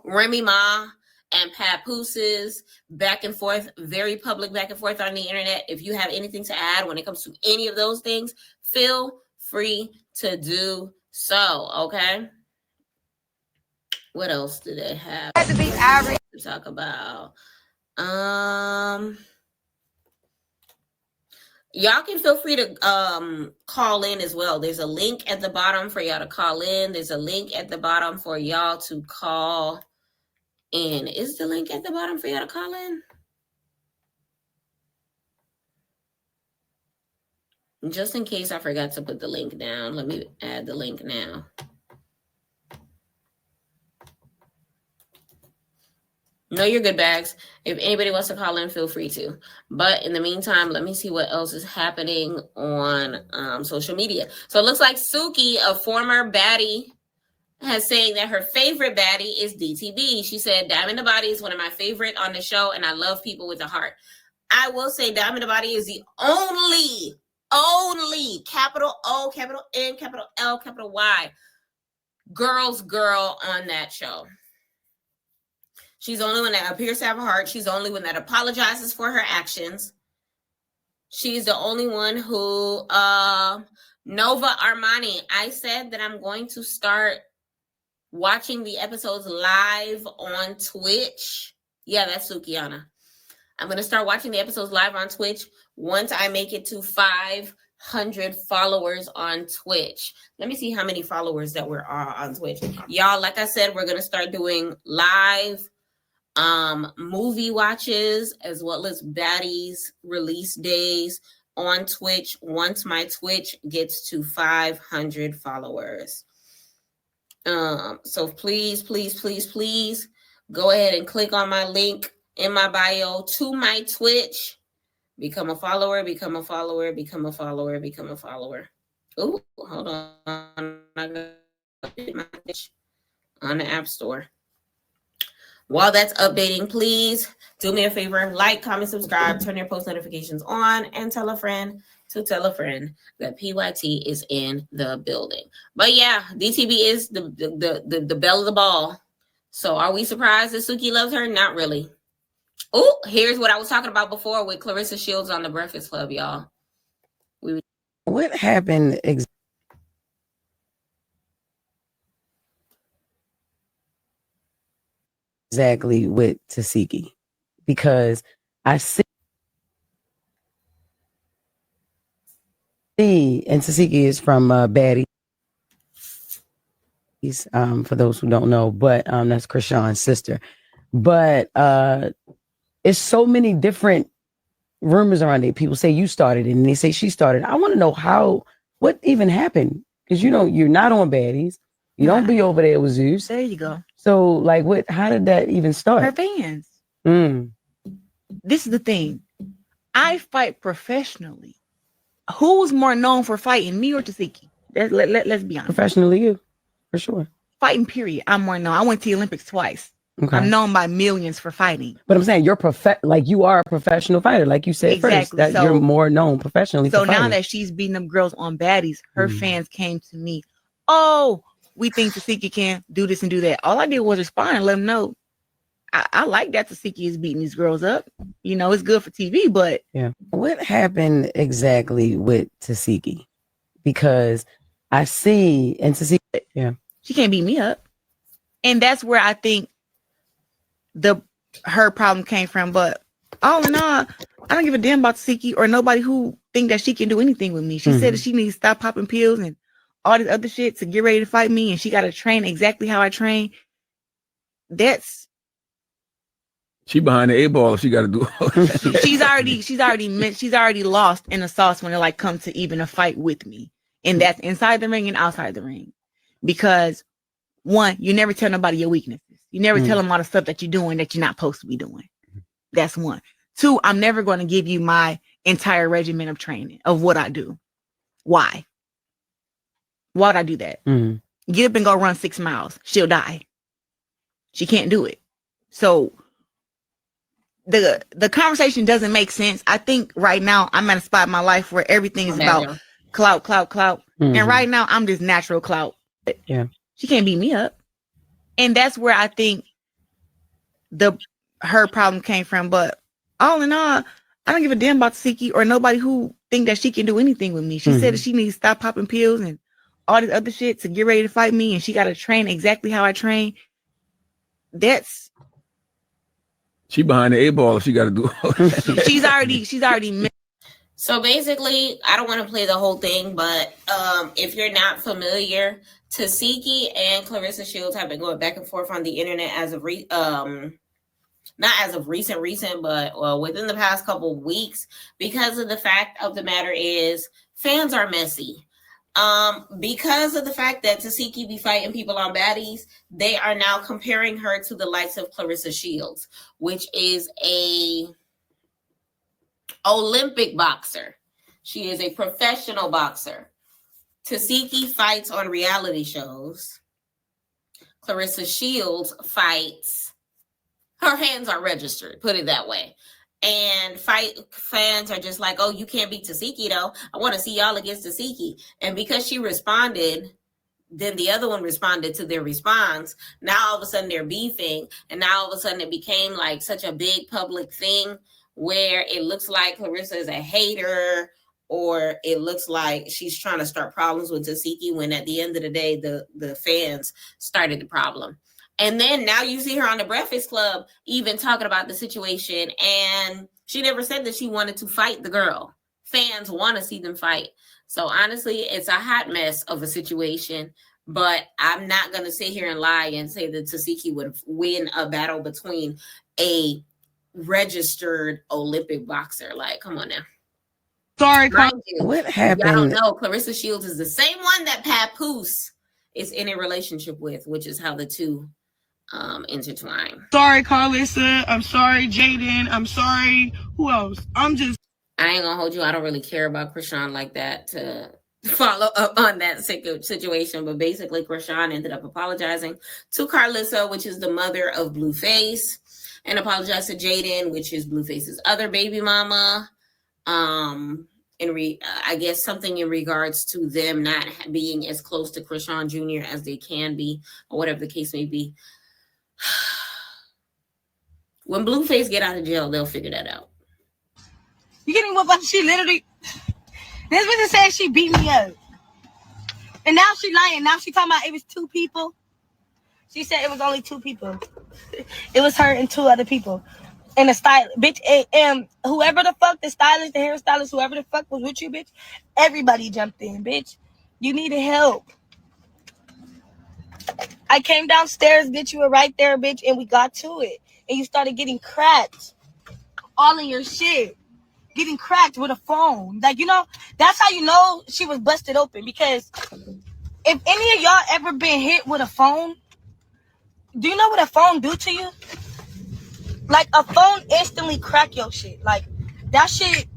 Remy Ma and Papooses back and forth, very public back and forth on the internet. If you have anything to add when it comes to any of those things, feel free to do so, okay? What else do they have to talk about? Y'all can feel free to call in as well. There's a link at the bottom for y'all to call in. There's a link at the bottom for y'all to call in. Is the link at the bottom for y'all to call in? Just in case I forgot to put the link down, let me add the link now. No, you're good, Bags. If anybody wants to call in, feel free to. But in the meantime, let me see what else is happening on social media. So it looks like Suki, a former baddie, has saying that her favorite baddie is DTB. She said, Diamond the Body is one of my favorite on the show, and I love people with a heart. I will say Diamond the Body is the only capital O, capital N, capital L, capital Y girl's girl on that show. She's the only one that appears to have a heart. She's the only one that apologizes for her actions. She's the only one who, Nova Armani, I said that I'm going to start watching the episodes live on Twitch. Yeah, that's Sukiana. I'm going to start watching the episodes live on Twitch once I make it to 500 followers on Twitch. Let me see how many followers that we're on Twitch. Y'all, like I said, we're going to start doing live movie watches as well as baddies release days on Twitch once my Twitch gets to 500 followers. So please go ahead and click on my link in my bio to my Twitch. Become a follower, become a follower, become a follower, become a follower. Oh, hold on. I got my Twitch on the App Store. While that's updating, please do me a favor, like, comment, subscribe, turn your post notifications on, and tell a friend to tell a friend that PYT is in the building. But yeah, DTB is the belle of the ball. So are we surprised that Suki loves her? Not really. Oh, here's what I was talking about before with Clarissa Shields on the Breakfast Club, y'all. What happened exactly with Tasiki? Because I see, and Tasiki is from Baddies, for those who don't know, but that's Krishan's sister. But it's so many different rumors around it. People say you started it, and they say she started. I want to know what even happened, because you're not on Baddies. You don't be over there with Zeus. There you go. So like, how did that even start? Her fans. This is the thing. I fight professionally. Who's more known for fighting, me or Tasiki? Let's be honest. Professionally, you, for sure. Fighting, period. I'm more known. I went to the Olympics twice. Okay. I'm known by millions for fighting. But I'm saying you are a professional fighter, like you said first. That you're more known professionally. So now that she's beating them girls on Baddies, her fans came to me. Oh, we think Tasiki can do this and do that. All I did was respond and let them know. I like that Tasiki is beating these girls up. It's good for TV, but yeah. What happened exactly with Tasiki? Because I see, and Tasiki, she can't beat me up, and that's where I think her problem came from. But all in all, I don't give a damn about Tasiki or nobody who think that she can do anything with me. She said that she needs to stop popping pills and all this other shit to get ready to fight me, and she got to train exactly how I train. She behind the 8-ball. She got to do. she's already lost in the sauce when it comes to even a fight with me, and that's inside the ring and outside the ring. Because one, you never tell nobody your weaknesses. You never tell them all the stuff that you're doing that you're not supposed to be doing. That's one. Two, I'm never going to give you my entire regimen of training of what I do. Why? Why would I do that? Get up and go run 6 miles. She'll die. She can't do it. So the conversation doesn't make sense. I think right now I'm at a spot in my life where everything is about clout. And right now I'm just natural clout. Yeah. She can't beat me up. And that's where I think her problem came from. But all in all, I don't give a damn about Tasiki or nobody who think that she can do anything with me. She said that she needs to stop popping pills and all this other shit to get ready to fight me, and she got to train exactly how I train. She behind the 8-ball. She got to do. she's already. So basically, I don't want to play the whole thing, but if you're not familiar, Tasiki and Clarissa Shields have been going back and forth on the internet as of not as of recent, but within the past couple of weeks, because of the fact of the matter is fans are messy. Because of the fact that Tasiki be fighting people on baddies, they are now comparing her to the likes of Clarissa Shields, which is a Olympic boxer. She is a professional boxer. Tasiki fights on reality shows. Clarissa Shields fights. Her hands are registered, put it that way. And fight fans are just like, oh, you can't beat Tasiki though. I want to see y'all against Tasiki. And because she responded, then the other one responded to their response. Now all of a sudden they're beefing. And now all of a sudden it became like such a big public thing where it looks like Clarissa is a hater, or it looks like she's trying to start problems with Tasiki, when at the end of the day, the fans started the problem. And then now you see her on the Breakfast Club even talking about the situation. And she never said that she wanted to fight the girl. Fans want to see them fight. So honestly, it's a hot mess of a situation. But I'm not going to sit here and lie and say that Tasiki would win a battle between a registered Olympic boxer. Like, come on now. Sorry, what happened? I don't know. Clarissa Shields is the same one that Papoose is in a relationship with, which is how the two intertwine. Sorry, Carlissa. I'm sorry, Jaden. I'm sorry. Who else? I ain't gonna hold you. I don't really care about Krishan like that to follow up on that situation. But basically, Krishan ended up apologizing to Carlissa, which is the mother of Blueface, and apologized to Jaden, which is Blueface's other baby mama. I guess something in regards to them not being as close to Krishan Jr. as they can be, or whatever the case may be. When Blueface get out of jail, they'll figure that out. You getting what? But she literally, this bitch said she beat me up, and now she lying. Now she talking about it was 2 people. She said it was only 2 people. It was her and 2 other people. And the style, bitch, and whoever the fuck, the stylist, the hairstylist, whoever the fuck was with you, bitch, everybody jumped in, bitch. You needed help. I came downstairs, bitch, you were right there, bitch, and we got to it. And you started getting cracked. All in your shit. Getting cracked with a phone. Like, you know, that's how you know she was busted open. Because if any of y'all ever been hit with a phone, do you know what a phone do to you? Like, a phone instantly crack your shit. Like, that shit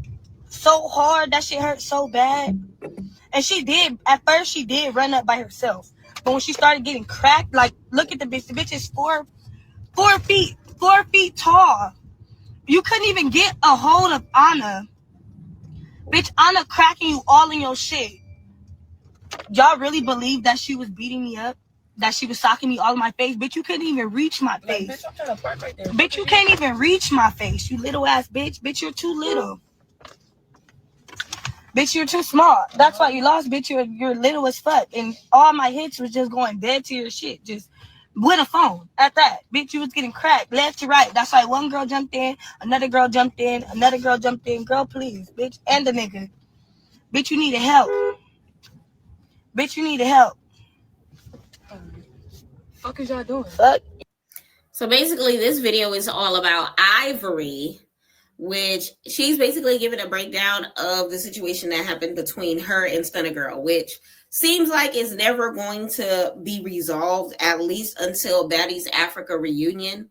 so hard. That shit hurt so bad. And she did. At first, she did run up by herself. But when she started getting cracked, like, look at the bitch. The bitch is 4 feet tall. You couldn't even get a hold of Anna. Bitch, Anna cracking you all in your shit. Y'all really believe that she was beating me up? That she was socking me all in my face? Bitch, you couldn't even reach my face. Like, bitch, I'm trying to park right there. Bitch, you can't even reach my face, you little ass bitch. Bitch, you're too little. Bitch, you're too small. That's why you lost, bitch. You're little as fuck. And all my hits was just going dead to your shit. Just with a phone at that. Bitch, you was getting cracked left to right. That's why one girl jumped in, another girl jumped in, another girl jumped in. Girl, please, bitch. And the nigga. Bitch, you needed help. Bitch, you needed help. Fuck is y'all doing? Fuck. So basically, this video is all about Ivory, which she's basically giving a breakdown of the situation that happened between her and Stunna Girl, which seems like it's never going to be resolved, at least until Baddies Africa reunion.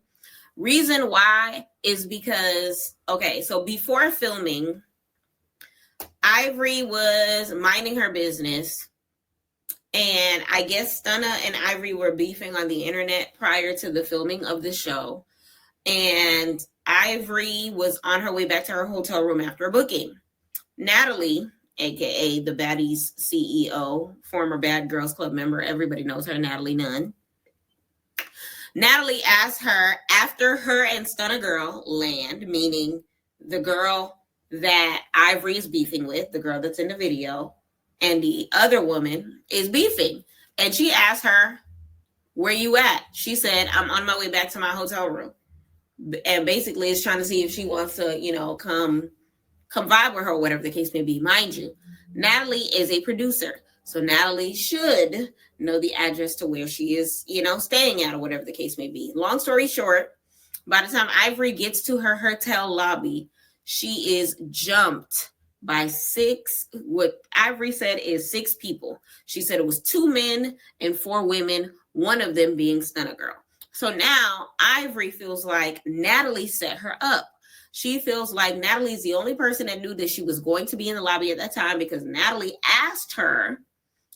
Reason why is because, okay, so before filming, Ivory was minding her business. And I guess Stunna and Ivory were beefing on the internet prior to the filming of the show. And Ivory was on her way back to her hotel room after booking. Natalie, aka the Baddies CEO, former Bad Girls Club member, everybody knows her, Natalie Nunn. Natalie asked her, after her and Stunna Girl land, meaning the girl that Ivory is beefing with, the girl that's in the video, and the other woman is beefing. And she asked her, where you at? She said, I'm on my way back to my hotel room. And basically is trying to see if she wants to, you know, come vibe with her, or whatever the case may be. Mind you, Natalie is a producer. So Natalie should know the address to where she is, you know, staying at, or whatever the case may be. Long story short, by the time Ivory gets to her hotel lobby, she is jumped by 6. What Ivory said is 6 people. She said it was 2 men and 4 women, one of them being Stunner Girl. So now Ivory feels like Natalie set her up. She feels like Natalie's the only person that knew that she was going to be in the lobby at that time, because Natalie asked her,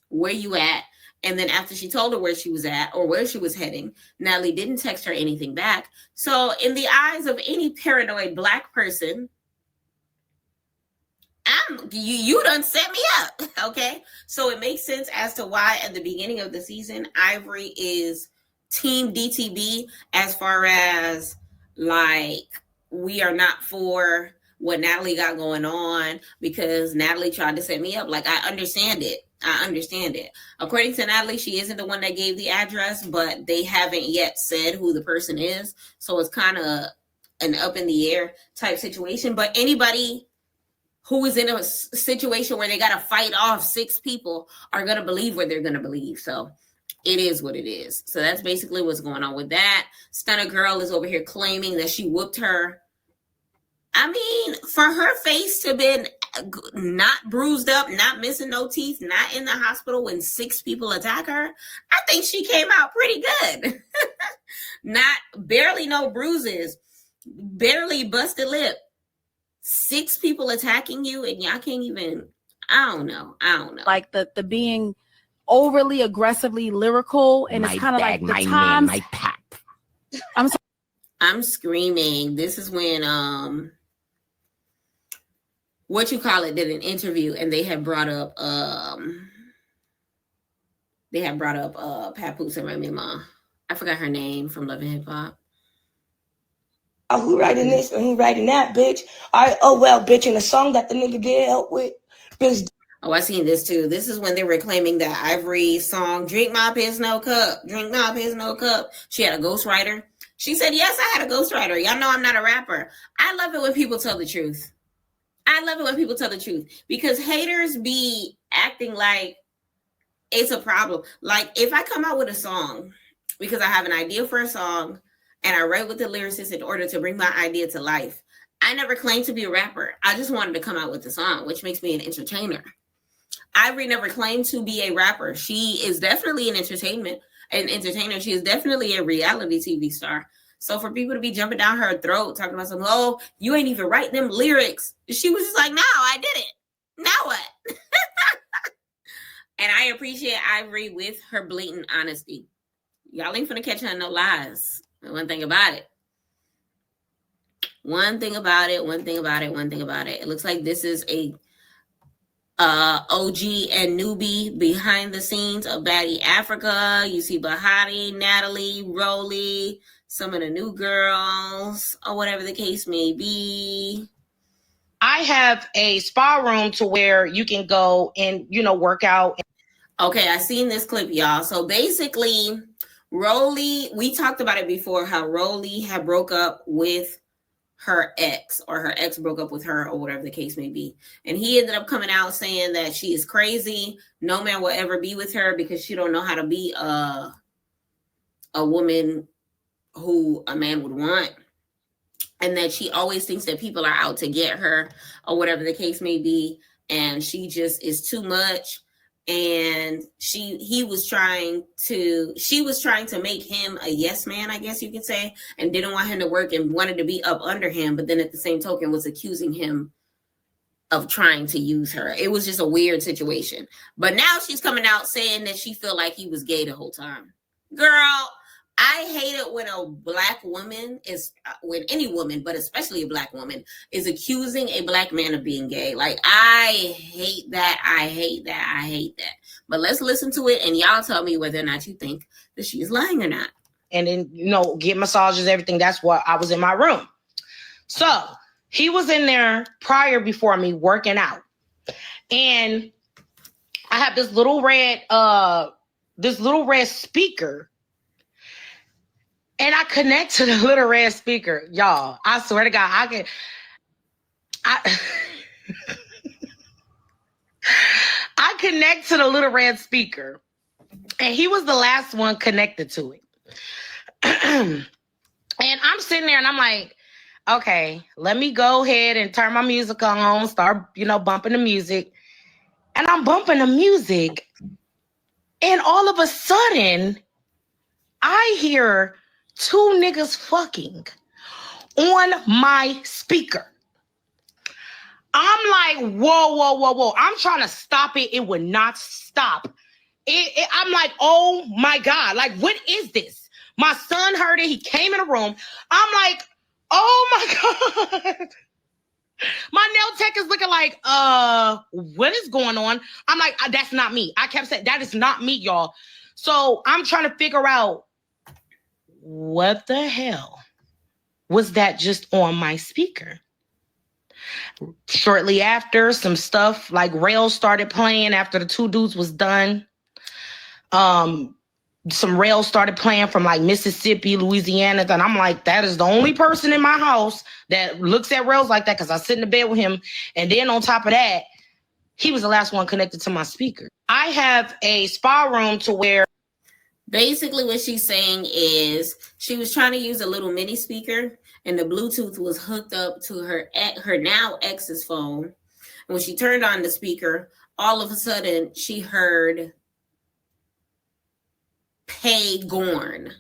where you at? And then after she told her where she was at or where she was heading, Natalie didn't text her anything back. So in the eyes of any paranoid Black person, you done set me up, okay? So it makes sense as to why at the beginning of the season, Ivory is Team DTB, as far as like, we are not for what Natalie got going on, because Natalie tried to set me up. Like, I understand it. According to Natalie, she isn't the one that gave the address, but they haven't yet said who the person is. So it's kind of an up in the air type situation. But anybody who is in a situation where they got to fight off 6 people are going to believe what they're going to believe. So it is what it is. So that's basically what's going on with that. Stunner Girl is over here claiming that she whooped her. I mean, for her face to been not bruised up, not missing no teeth, not in the hospital when 6 people attack her, I think she came out pretty good. Not barely no bruises, barely busted lip. 6 people attacking you and y'all can't even, I don't know. Like the being overly aggressively lyrical, and it's kind of like the times. My pap. I'm screaming. This is when what you call it did an interview, and they had brought up Papoose and Remy Ma. I forgot her name from Love and Hip Hop. Oh, who writing this and who writing that, bitch? All right, oh well, bitch, in the song that the nigga did help with, bitch. Oh, I seen this too. This is when they were claiming that Ivory song, Drink My Piss No Cup, Drink My Piss No Cup. She had a ghostwriter. She said, yes, I had a ghostwriter. Y'all know I'm not a rapper. I love it when people tell the truth. Because haters be acting like it's a problem. Like, if I come out with a song because I have an idea for a song and I write with the lyricist in order to bring my idea to life, I never claimed to be a rapper. I just wanted to come out with the song, which makes me an entertainer. Ivory never claimed to be a rapper. She is definitely an entertainer. She is definitely a reality TV star. So for people to be jumping down her throat, talking about something, oh, you ain't even write them lyrics. She was just like, no, I did it. Now what? And I appreciate Ivory with her blatant honesty. Y'all ain't finna catch her in no lies. One thing about it. It looks like this is a OG and newbie behind the scenes of Baddie Africa. You see Bahati, Natalie, Rolly, some of the new girls, or whatever the case may be. I have a spa room to where you can go and, work out. Okay, I seen this clip, y'all. So basically, Rolly, we talked about it before, how Rolly had broke up with her ex, or her ex broke up with her, or whatever the case may be. And he ended up coming out saying that she is crazy. No man will ever be with her because she don't know how to be a woman who a man would want. And that she always thinks that people are out to get her, or whatever the case may be. And she just is too much. And she was trying to make him a yes man, I guess you could say, and didn't want him to work and wanted to be up under him, but then at the same token was accusing him of trying to use her. It was just a weird situation. But now she's coming out saying that she felt like he was gay the whole time. Girl, I hate it when a black woman when any woman, but especially a black woman, is accusing a black man of being gay. Like, I hate that. But let's listen to it, and y'all tell me whether or not you think that she's lying or not. And then, get massages, everything. That's why I was in my room. So he was in there before me working out. And I have this little red speaker. And I connect to the little red speaker. Y'all, I swear to God, I connect to the little red speaker. And he was the last one connected to it. And I'm sitting there and I'm like, okay, let me go ahead and turn my music on, start, bumping the music. And I'm bumping the music. And all of a sudden, I hear two niggas fucking on my speaker. I'm like, whoa, whoa, whoa, whoa. I'm trying to stop it. It would not stop. I'm like, oh my God. Like, what is this? My son heard it. He came in the room. I'm like, oh my God. My nail tech is looking like, what is going on? I'm like, that's not me. I kept saying, that is not me, y'all. So I'm trying to figure out what the hell was that just on my speaker? Shortly after, some stuff like Rails started playing after the two dudes was done. Some Rails started playing from like Mississippi, Louisiana. And I'm like, that is the only person in my house that looks at Rails like that, because I sit in the bed with him. And then on top of that, he was the last one connected to my speaker. I have a spa room to where... Basically what she's saying is she was trying to use a little mini speaker, and the Bluetooth was hooked up to her now ex's phone. And when she turned on the speaker, all of a sudden she heard Pay Gorn.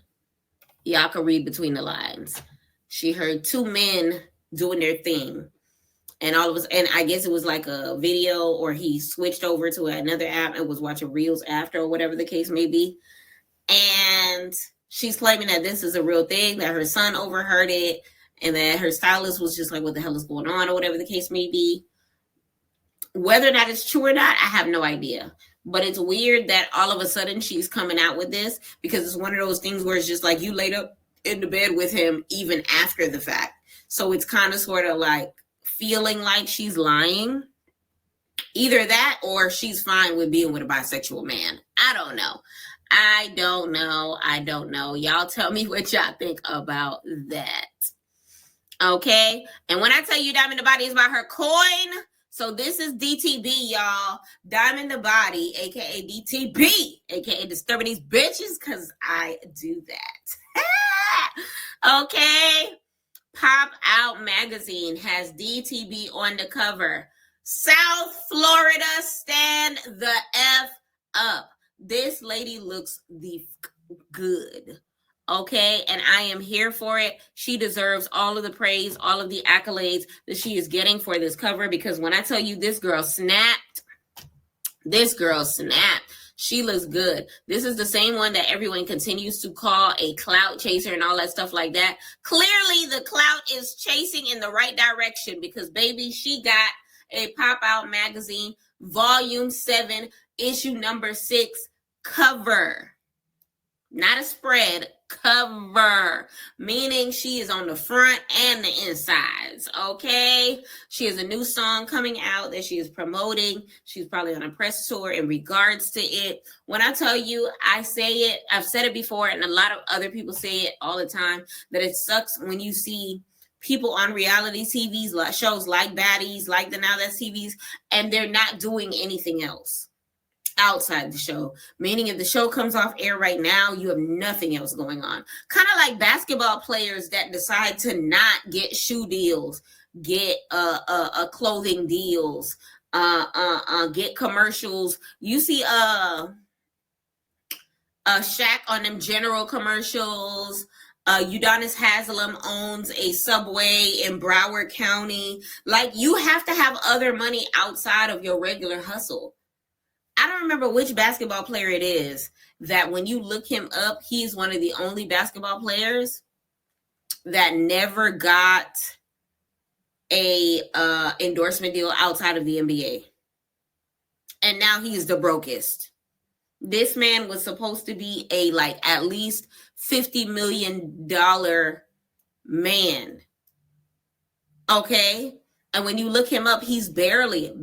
Y'all can read between the lines. She heard two men doing their thing. And all of us, and I guess it was like a video, or he switched over to another app and was watching Reels after, or whatever the case may be. And she's claiming that this is a real thing, that her son overheard it, and that her stylist was just like, what the hell is going on, or whatever the case may be. Whether or not it's true or not, I have no idea. But it's weird that all of a sudden she's coming out with this, because it's one of those things where it's just like you laid up in the bed with him even after the fact. So it's kind of sort of like feeling like she's lying. Either that, or she's fine with being with a bisexual man. I don't know. Y'all tell me what y'all think about that. Okay? And when I tell you Diamond the Body is about her coin, so this is DTB, y'all. Diamond the Body, aka DTB, aka disturbing these bitches, because I do that. Okay? Pop Out Magazine has DTB on the cover. South Florida, stand the F up. This lady looks good. Okay, and I am here for it. She deserves all of the praise, all of the accolades that she is getting for this cover, because when I tell you this girl snapped, she looks good. This is the same one that everyone continues to call a clout chaser and all that stuff like that. Clearly, the clout is chasing in the right direction, because, baby, she got a Pop Out Magazine Volume 7, issue number 6 cover. Not a spread, cover. Meaning she is on the front and the insides, okay? She has a new song coming out that she is promoting. She's probably on a press tour in regards to it. When I tell you, I say it, I've said it before, and a lot of other people say it all the time, that it sucks when you see people on reality TVs, like shows like Baddies, like the Now That's TVs, and they're not doing anything else outside the show. Meaning if the show comes off air right now, you have nothing else going on. Kind of like basketball players that decide to not get shoe deals, get clothing deals, get commercials. You see Shaq on them General commercials. Udonis Haslam owns a Subway in Broward County. Like, you have to have other money outside of your regular hustle. I don't remember which basketball player it is that when you look him up, he's one of the only basketball players that never got a endorsement deal outside of the NBA. And now he's the brokest. This man was supposed to be a at least $50 million man. Okay? And when you look him up, he's barely at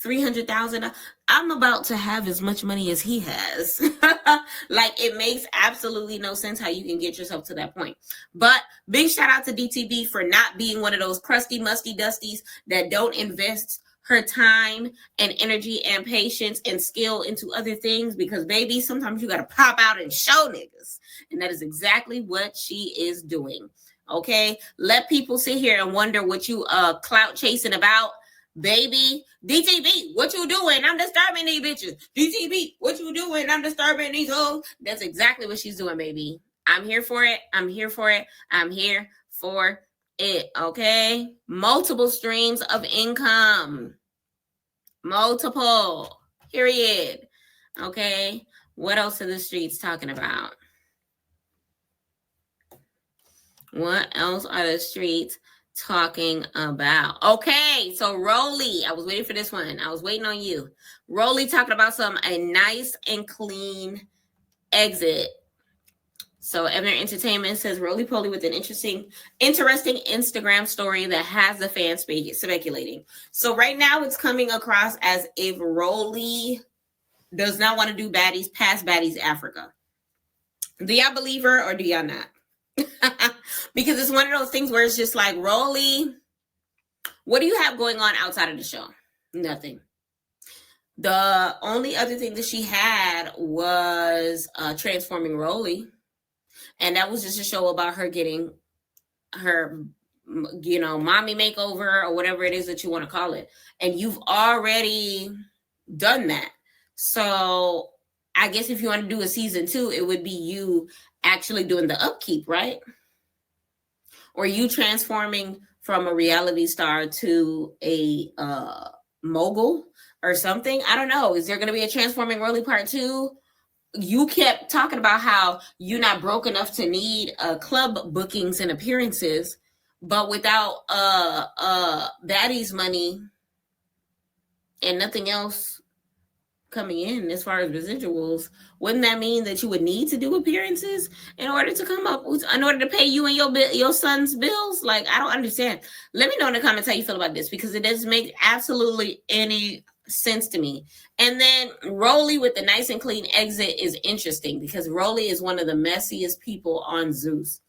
$300,000. I'm about to have as much money as he has. It makes absolutely no sense how you can get yourself to that point. But big shout out to DTB for not being one of those crusty, musty dusties that don't invest her time and energy and patience and skill into other things, because, baby, sometimes you got to pop out and show niggas. And that is exactly what she is doing. Okay, let people sit here and wonder what you clout chasing about. Baby, DTB, what you doing? I'm disturbing these bitches. DTB, what you doing? I'm disturbing these hoes. That's exactly what she's doing, baby. I'm here for it. I'm here for it. I'm here for it. Okay, multiple streams of income. Multiple. Period. Okay, what else are the streets talking about? What else are the streets talking about? Okay, so Rolly, I was waiting for this one. I was waiting on you. Rolly talking about a nice and clean exit. So Ebner Entertainment says Rolly Poly with an interesting Instagram story that has the fans speculating. So right now it's coming across as if Rolly does not want to do baddies past baddies Africa. Do y'all believe her or do y'all not? Because it's one of those things where it's just like, Rolly, what do you have going on outside of the show? Nothing. The only other thing that she had was Transforming Rolly. And that was just a show about her getting her, mommy makeover or whatever it is that you want to call it. And you've already done that. So I guess if you want to do a season 2, it would be you actually doing the upkeep, right? Or you transforming from a reality star to a mogul or something. I don't know. Is there going to be a Transforming Rolly Part 2? You kept talking about how you're not broke enough to need club bookings and appearances, but without baddies money and nothing else coming in as far as residuals, wouldn't that mean that you would need to do appearances in order to come up with, in order to pay you and your son's bills? Like, I don't understand. Let me know in the comments how you feel about this, because it doesn't make absolutely any sense to me. And then Rolly with the nice and clean exit is interesting because Rolly is one of the messiest people on Zeus.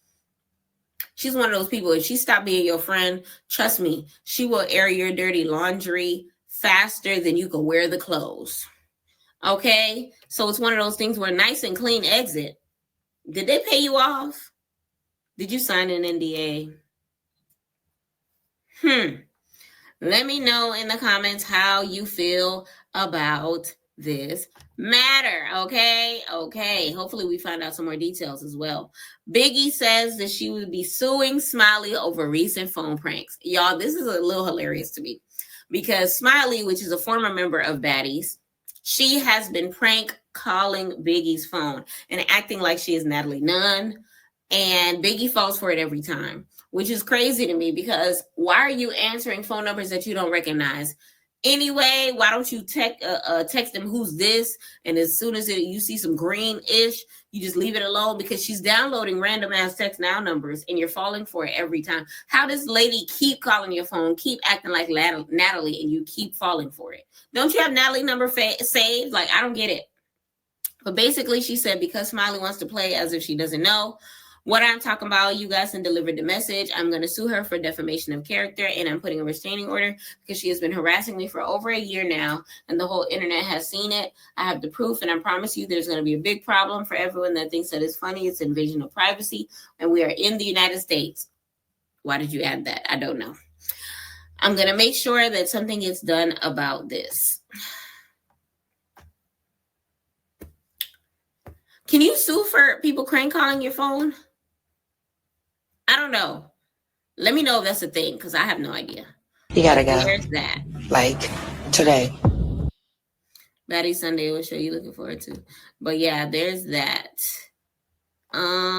She's one of those people, if she stopped being your friend, trust me, she will air your dirty laundry faster than you can wear the clothes. Okay, so it's one of those things where nice and clean exit. Did they pay you off? Did you sign an NDA? Let me know in the comments how you feel about this matter. Okay. Hopefully we find out some more details as well. Biggie says that she would be suing Smiley over recent phone pranks. Y'all, this is a little hilarious to me because Smiley, which is a former member of Baddies, she has been prank calling Biggie's phone and acting like she is Natalie Nunn, and Biggie falls for it every time, which is crazy to me because why are you answering phone numbers that you don't recognize? Anyway, why don't you text them, who's this? And as soon as you see some green-ish, you just leave it alone because she's downloading random-ass text now numbers and you're falling for it every time. How does lady keep calling your phone, keep acting like Natalie, and you keep falling for it? Don't you have Natalie number saved? Like, I don't get it. But basically, she said because Smiley wants to play as if she doesn't know what I'm talking about, you guys, and delivered the message. I'm going to sue her for defamation of character, and I'm putting a restraining order because she has been harassing me for over a year now, and the whole internet has seen it. I have the proof, and I promise you there's going to be a big problem for everyone that thinks that it's funny. It's invasion of privacy, and we are in the United States. Why did you add that? I don't know. I'm going to make sure that something gets done about this. Can you sue for people crank calling your phone? I don't know. Let me know if that's a thing, because I have no idea. You gotta go. There's that. Like, today. Baddie Sunday, what show you looking forward to? But yeah, there's that. BBO.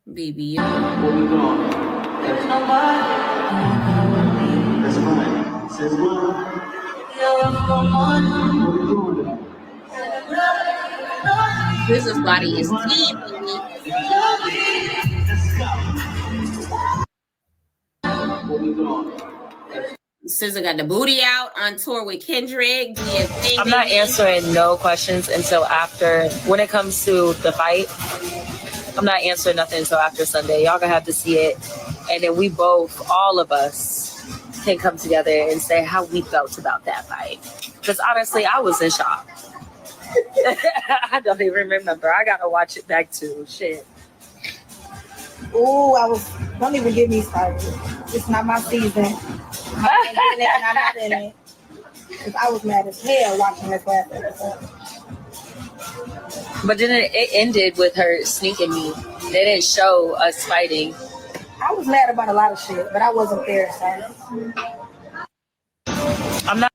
What we doing? There's nobody. That's fine. Says what? Business body is tea. What we doing? SZA got the booty out on tour with Kendrick. I'm not answering no questions until after. When it comes to the fight, I'm not answering nothing until after Sunday. Y'all gonna have to see it, and then we both, all of us, can come together and say how we felt about that fight. Because honestly, I was in shock. I don't even remember. I gotta watch it back too. Shit. Don't even get me started. It's not my season. I'm not in it. Because I was mad as hell watching this last episode. But then it ended with her sneaking me. They didn't show us fighting. I was mad about a lot of shit, but I wasn't there, so. I'm not.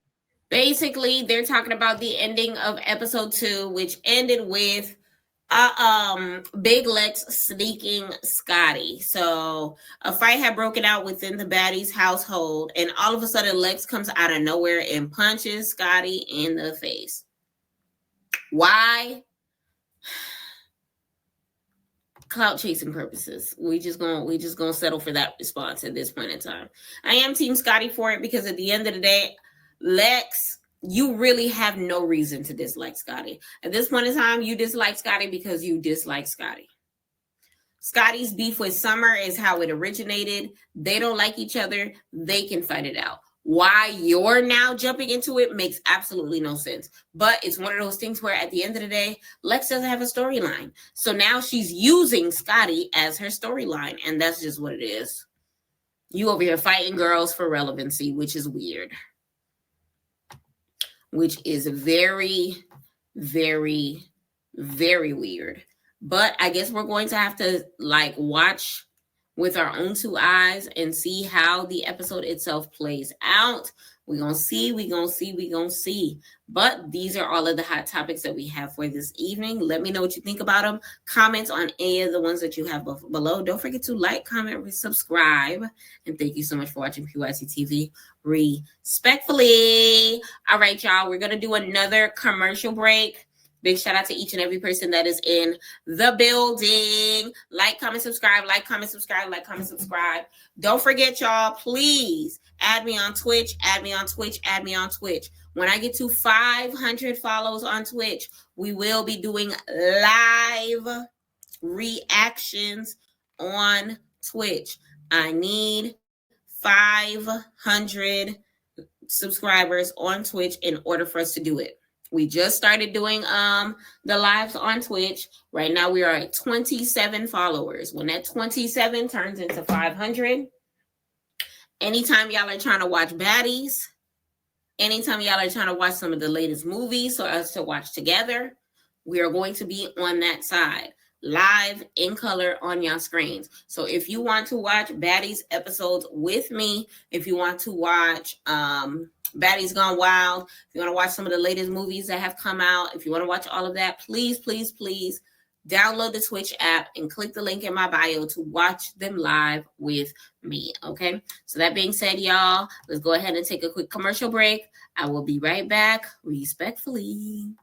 Basically, they're talking about the ending of episode 2, which ended with Big Lex sneaking Scotty. So a fight had broken out within the baddies' household, and all of a sudden Lex comes out of nowhere and punches Scotty in the face. Why? Clout chasing purposes. We just gonna settle for that response at this point in time. I am Team Scotty for it because at the end of the day, Lex, you really have no reason to dislike Scotty. At this point in time, you dislike Scotty because you dislike Scotty. Scotty's beef with Summer is how it originated. They don't like each other. They can fight it out. Why you're now jumping into it makes absolutely no sense. But it's one of those things where at the end of the day, Lex doesn't have a storyline. So now she's using Scotty as her storyline. And that's just what it is. You over here fighting girls for relevancy, which is weird. Which is very, very, very weird. But I guess we're going to have to watch with our own 2 eyes and see how the episode itself plays out. We're going to see. But these are all of the hot topics that we have for this evening. Let me know what you think about them. Comment on any of the ones that you have below. Don't forget to like, comment, subscribe. And thank you so much for watching PYC TV respectfully. All right, y'all. We're going to do another commercial break. Big shout out to each and every person that is in the building. Like, comment, subscribe. Like, comment, subscribe. Like, comment, subscribe. Don't forget, y'all, please add me on Twitch. Add me on Twitch. Add me on Twitch. When I get to 500 follows on Twitch, we will be doing live reactions on Twitch. I need 500 subscribers on Twitch in order for us to do it. We just started doing the lives on Twitch. Right now we are at 27 followers. When that 27 turns into 500, anytime y'all are trying to watch baddies, anytime y'all are trying to watch some of the latest movies for us to watch together, we are going to be on that side, live in color on y'all screens. So if you want to watch baddies episodes with me, if you want to watch Baddies Gone Wild, if you want to watch some of the latest movies that have come out, if you want to watch all of that, please, please, please download the Twitch app and click the link in my bio to watch them live with me, okay? So that being said, y'all, let's go ahead and take a quick commercial break. I will be right back respectfully.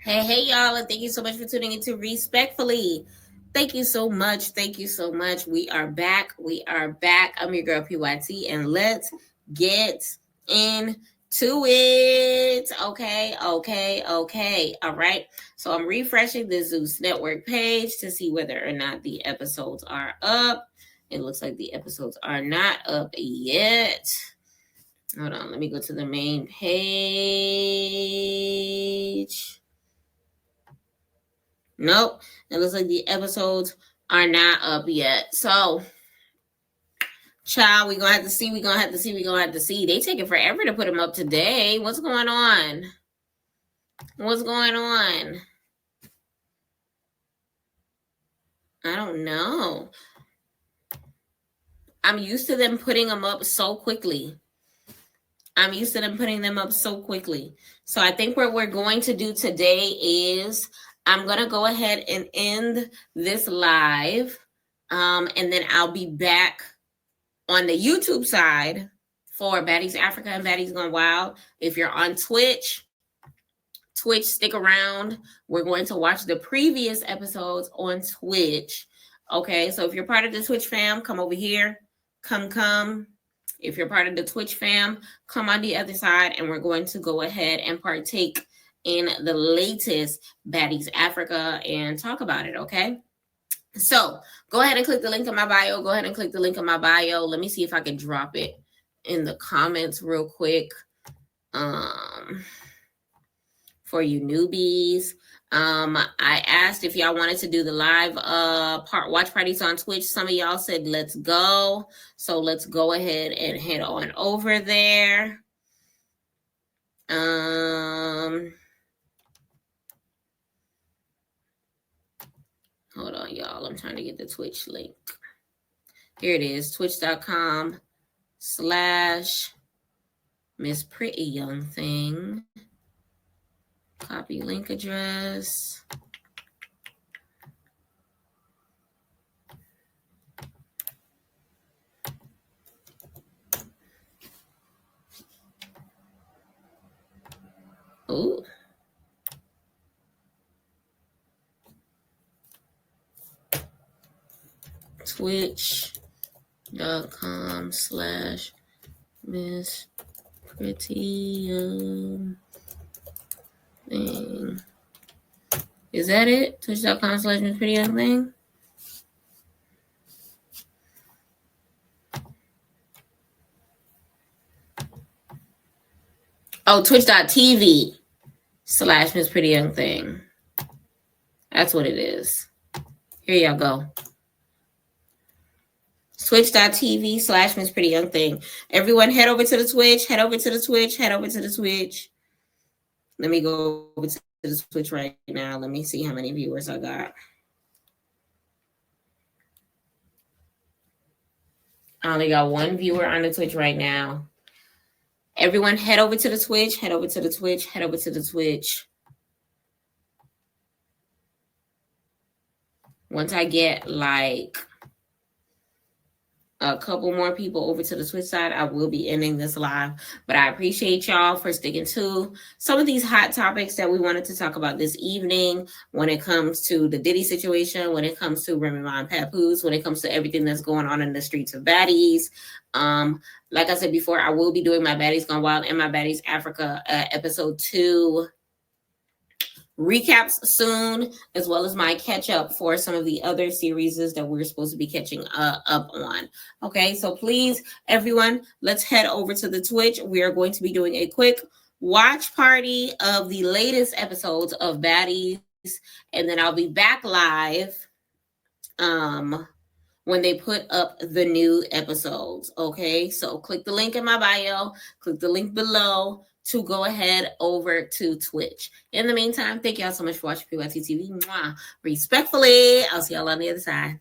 Hey, y'all, and thank you so much for tuning into Respectfully. Thank you so much. Thank you so much. We are back. I'm your girl, PYT, and let's get into it. Okay. All right. So I'm refreshing the Zeus Network page to see whether or not the episodes are up. It looks like the episodes are not up yet. Hold on. Let me go to the main page. Nope. It looks like the episodes are not up yet. So, child, we're going to have to see. They taking forever to put them up today. What's going on? I don't know. I'm used to them putting them up so quickly. So I think what we're going to do today is I'm going to go ahead and end this live. And then I'll be back on the YouTube side for Baddies Africa and Baddies Gone Wild. If you're on Twitch, stick around. We're going to watch the previous episodes on Twitch. Okay, so if you're part of the Twitch fam, come over here. Come. If you're part of the Twitch fam, come on the other side, and we're going to go ahead and partake in the latest Baddies Africa and talk about it, okay? So go ahead and click the link in my bio. Let me see if I can drop it in the comments real quick. For you newbies. I asked if y'all wanted to do the live watch parties on Twitch. Some of y'all said let's go. So let's go ahead and head on over there. Hold on, y'all. I'm trying to get the Twitch link. Here it is, twitch.com/Miss Pretty Young Thing. Copy link address. Ooh. Twitch.com/Miss Pretty Young Thing. Is that it? Twitch.com/Miss Pretty Young Thing? Oh, twitch.tv/Miss Pretty Young Thing. That's what it is. Here y'all go. Twitch.tv/Miss Pretty Young Thing. Everyone head over to the Twitch. Let me go over to the Twitch right now. Let me see how many viewers I got. I only got one viewer on the Twitch right now. Everyone head over to the Twitch. Once I get like a couple more people over to the Twitch side, I will be ending this live. But I appreciate y'all for sticking to some of these hot topics that we wanted to talk about this evening when it comes to the Diddy situation, when it comes to Remy Ma and Papoose, when it comes to everything that's going on in the streets of Baddies. Like I said before, I will be doing my Baddies Gone Wild and my Baddies Africa episode 2 recaps soon, as well as my catch up for some of the other series that we're supposed to be catching up on. Okay, so please, everyone, let's head over to the Twitch. We are going to be doing a quick watch party of the latest episodes of Baddies, and then I'll be back live when they put up the new episodes. Okay, so click the link in my bio, click the link below to go ahead over to Twitch. In the meantime, thank y'all so much for watching PYT TV. Mwah. Respectfully, I'll see y'all on the other side.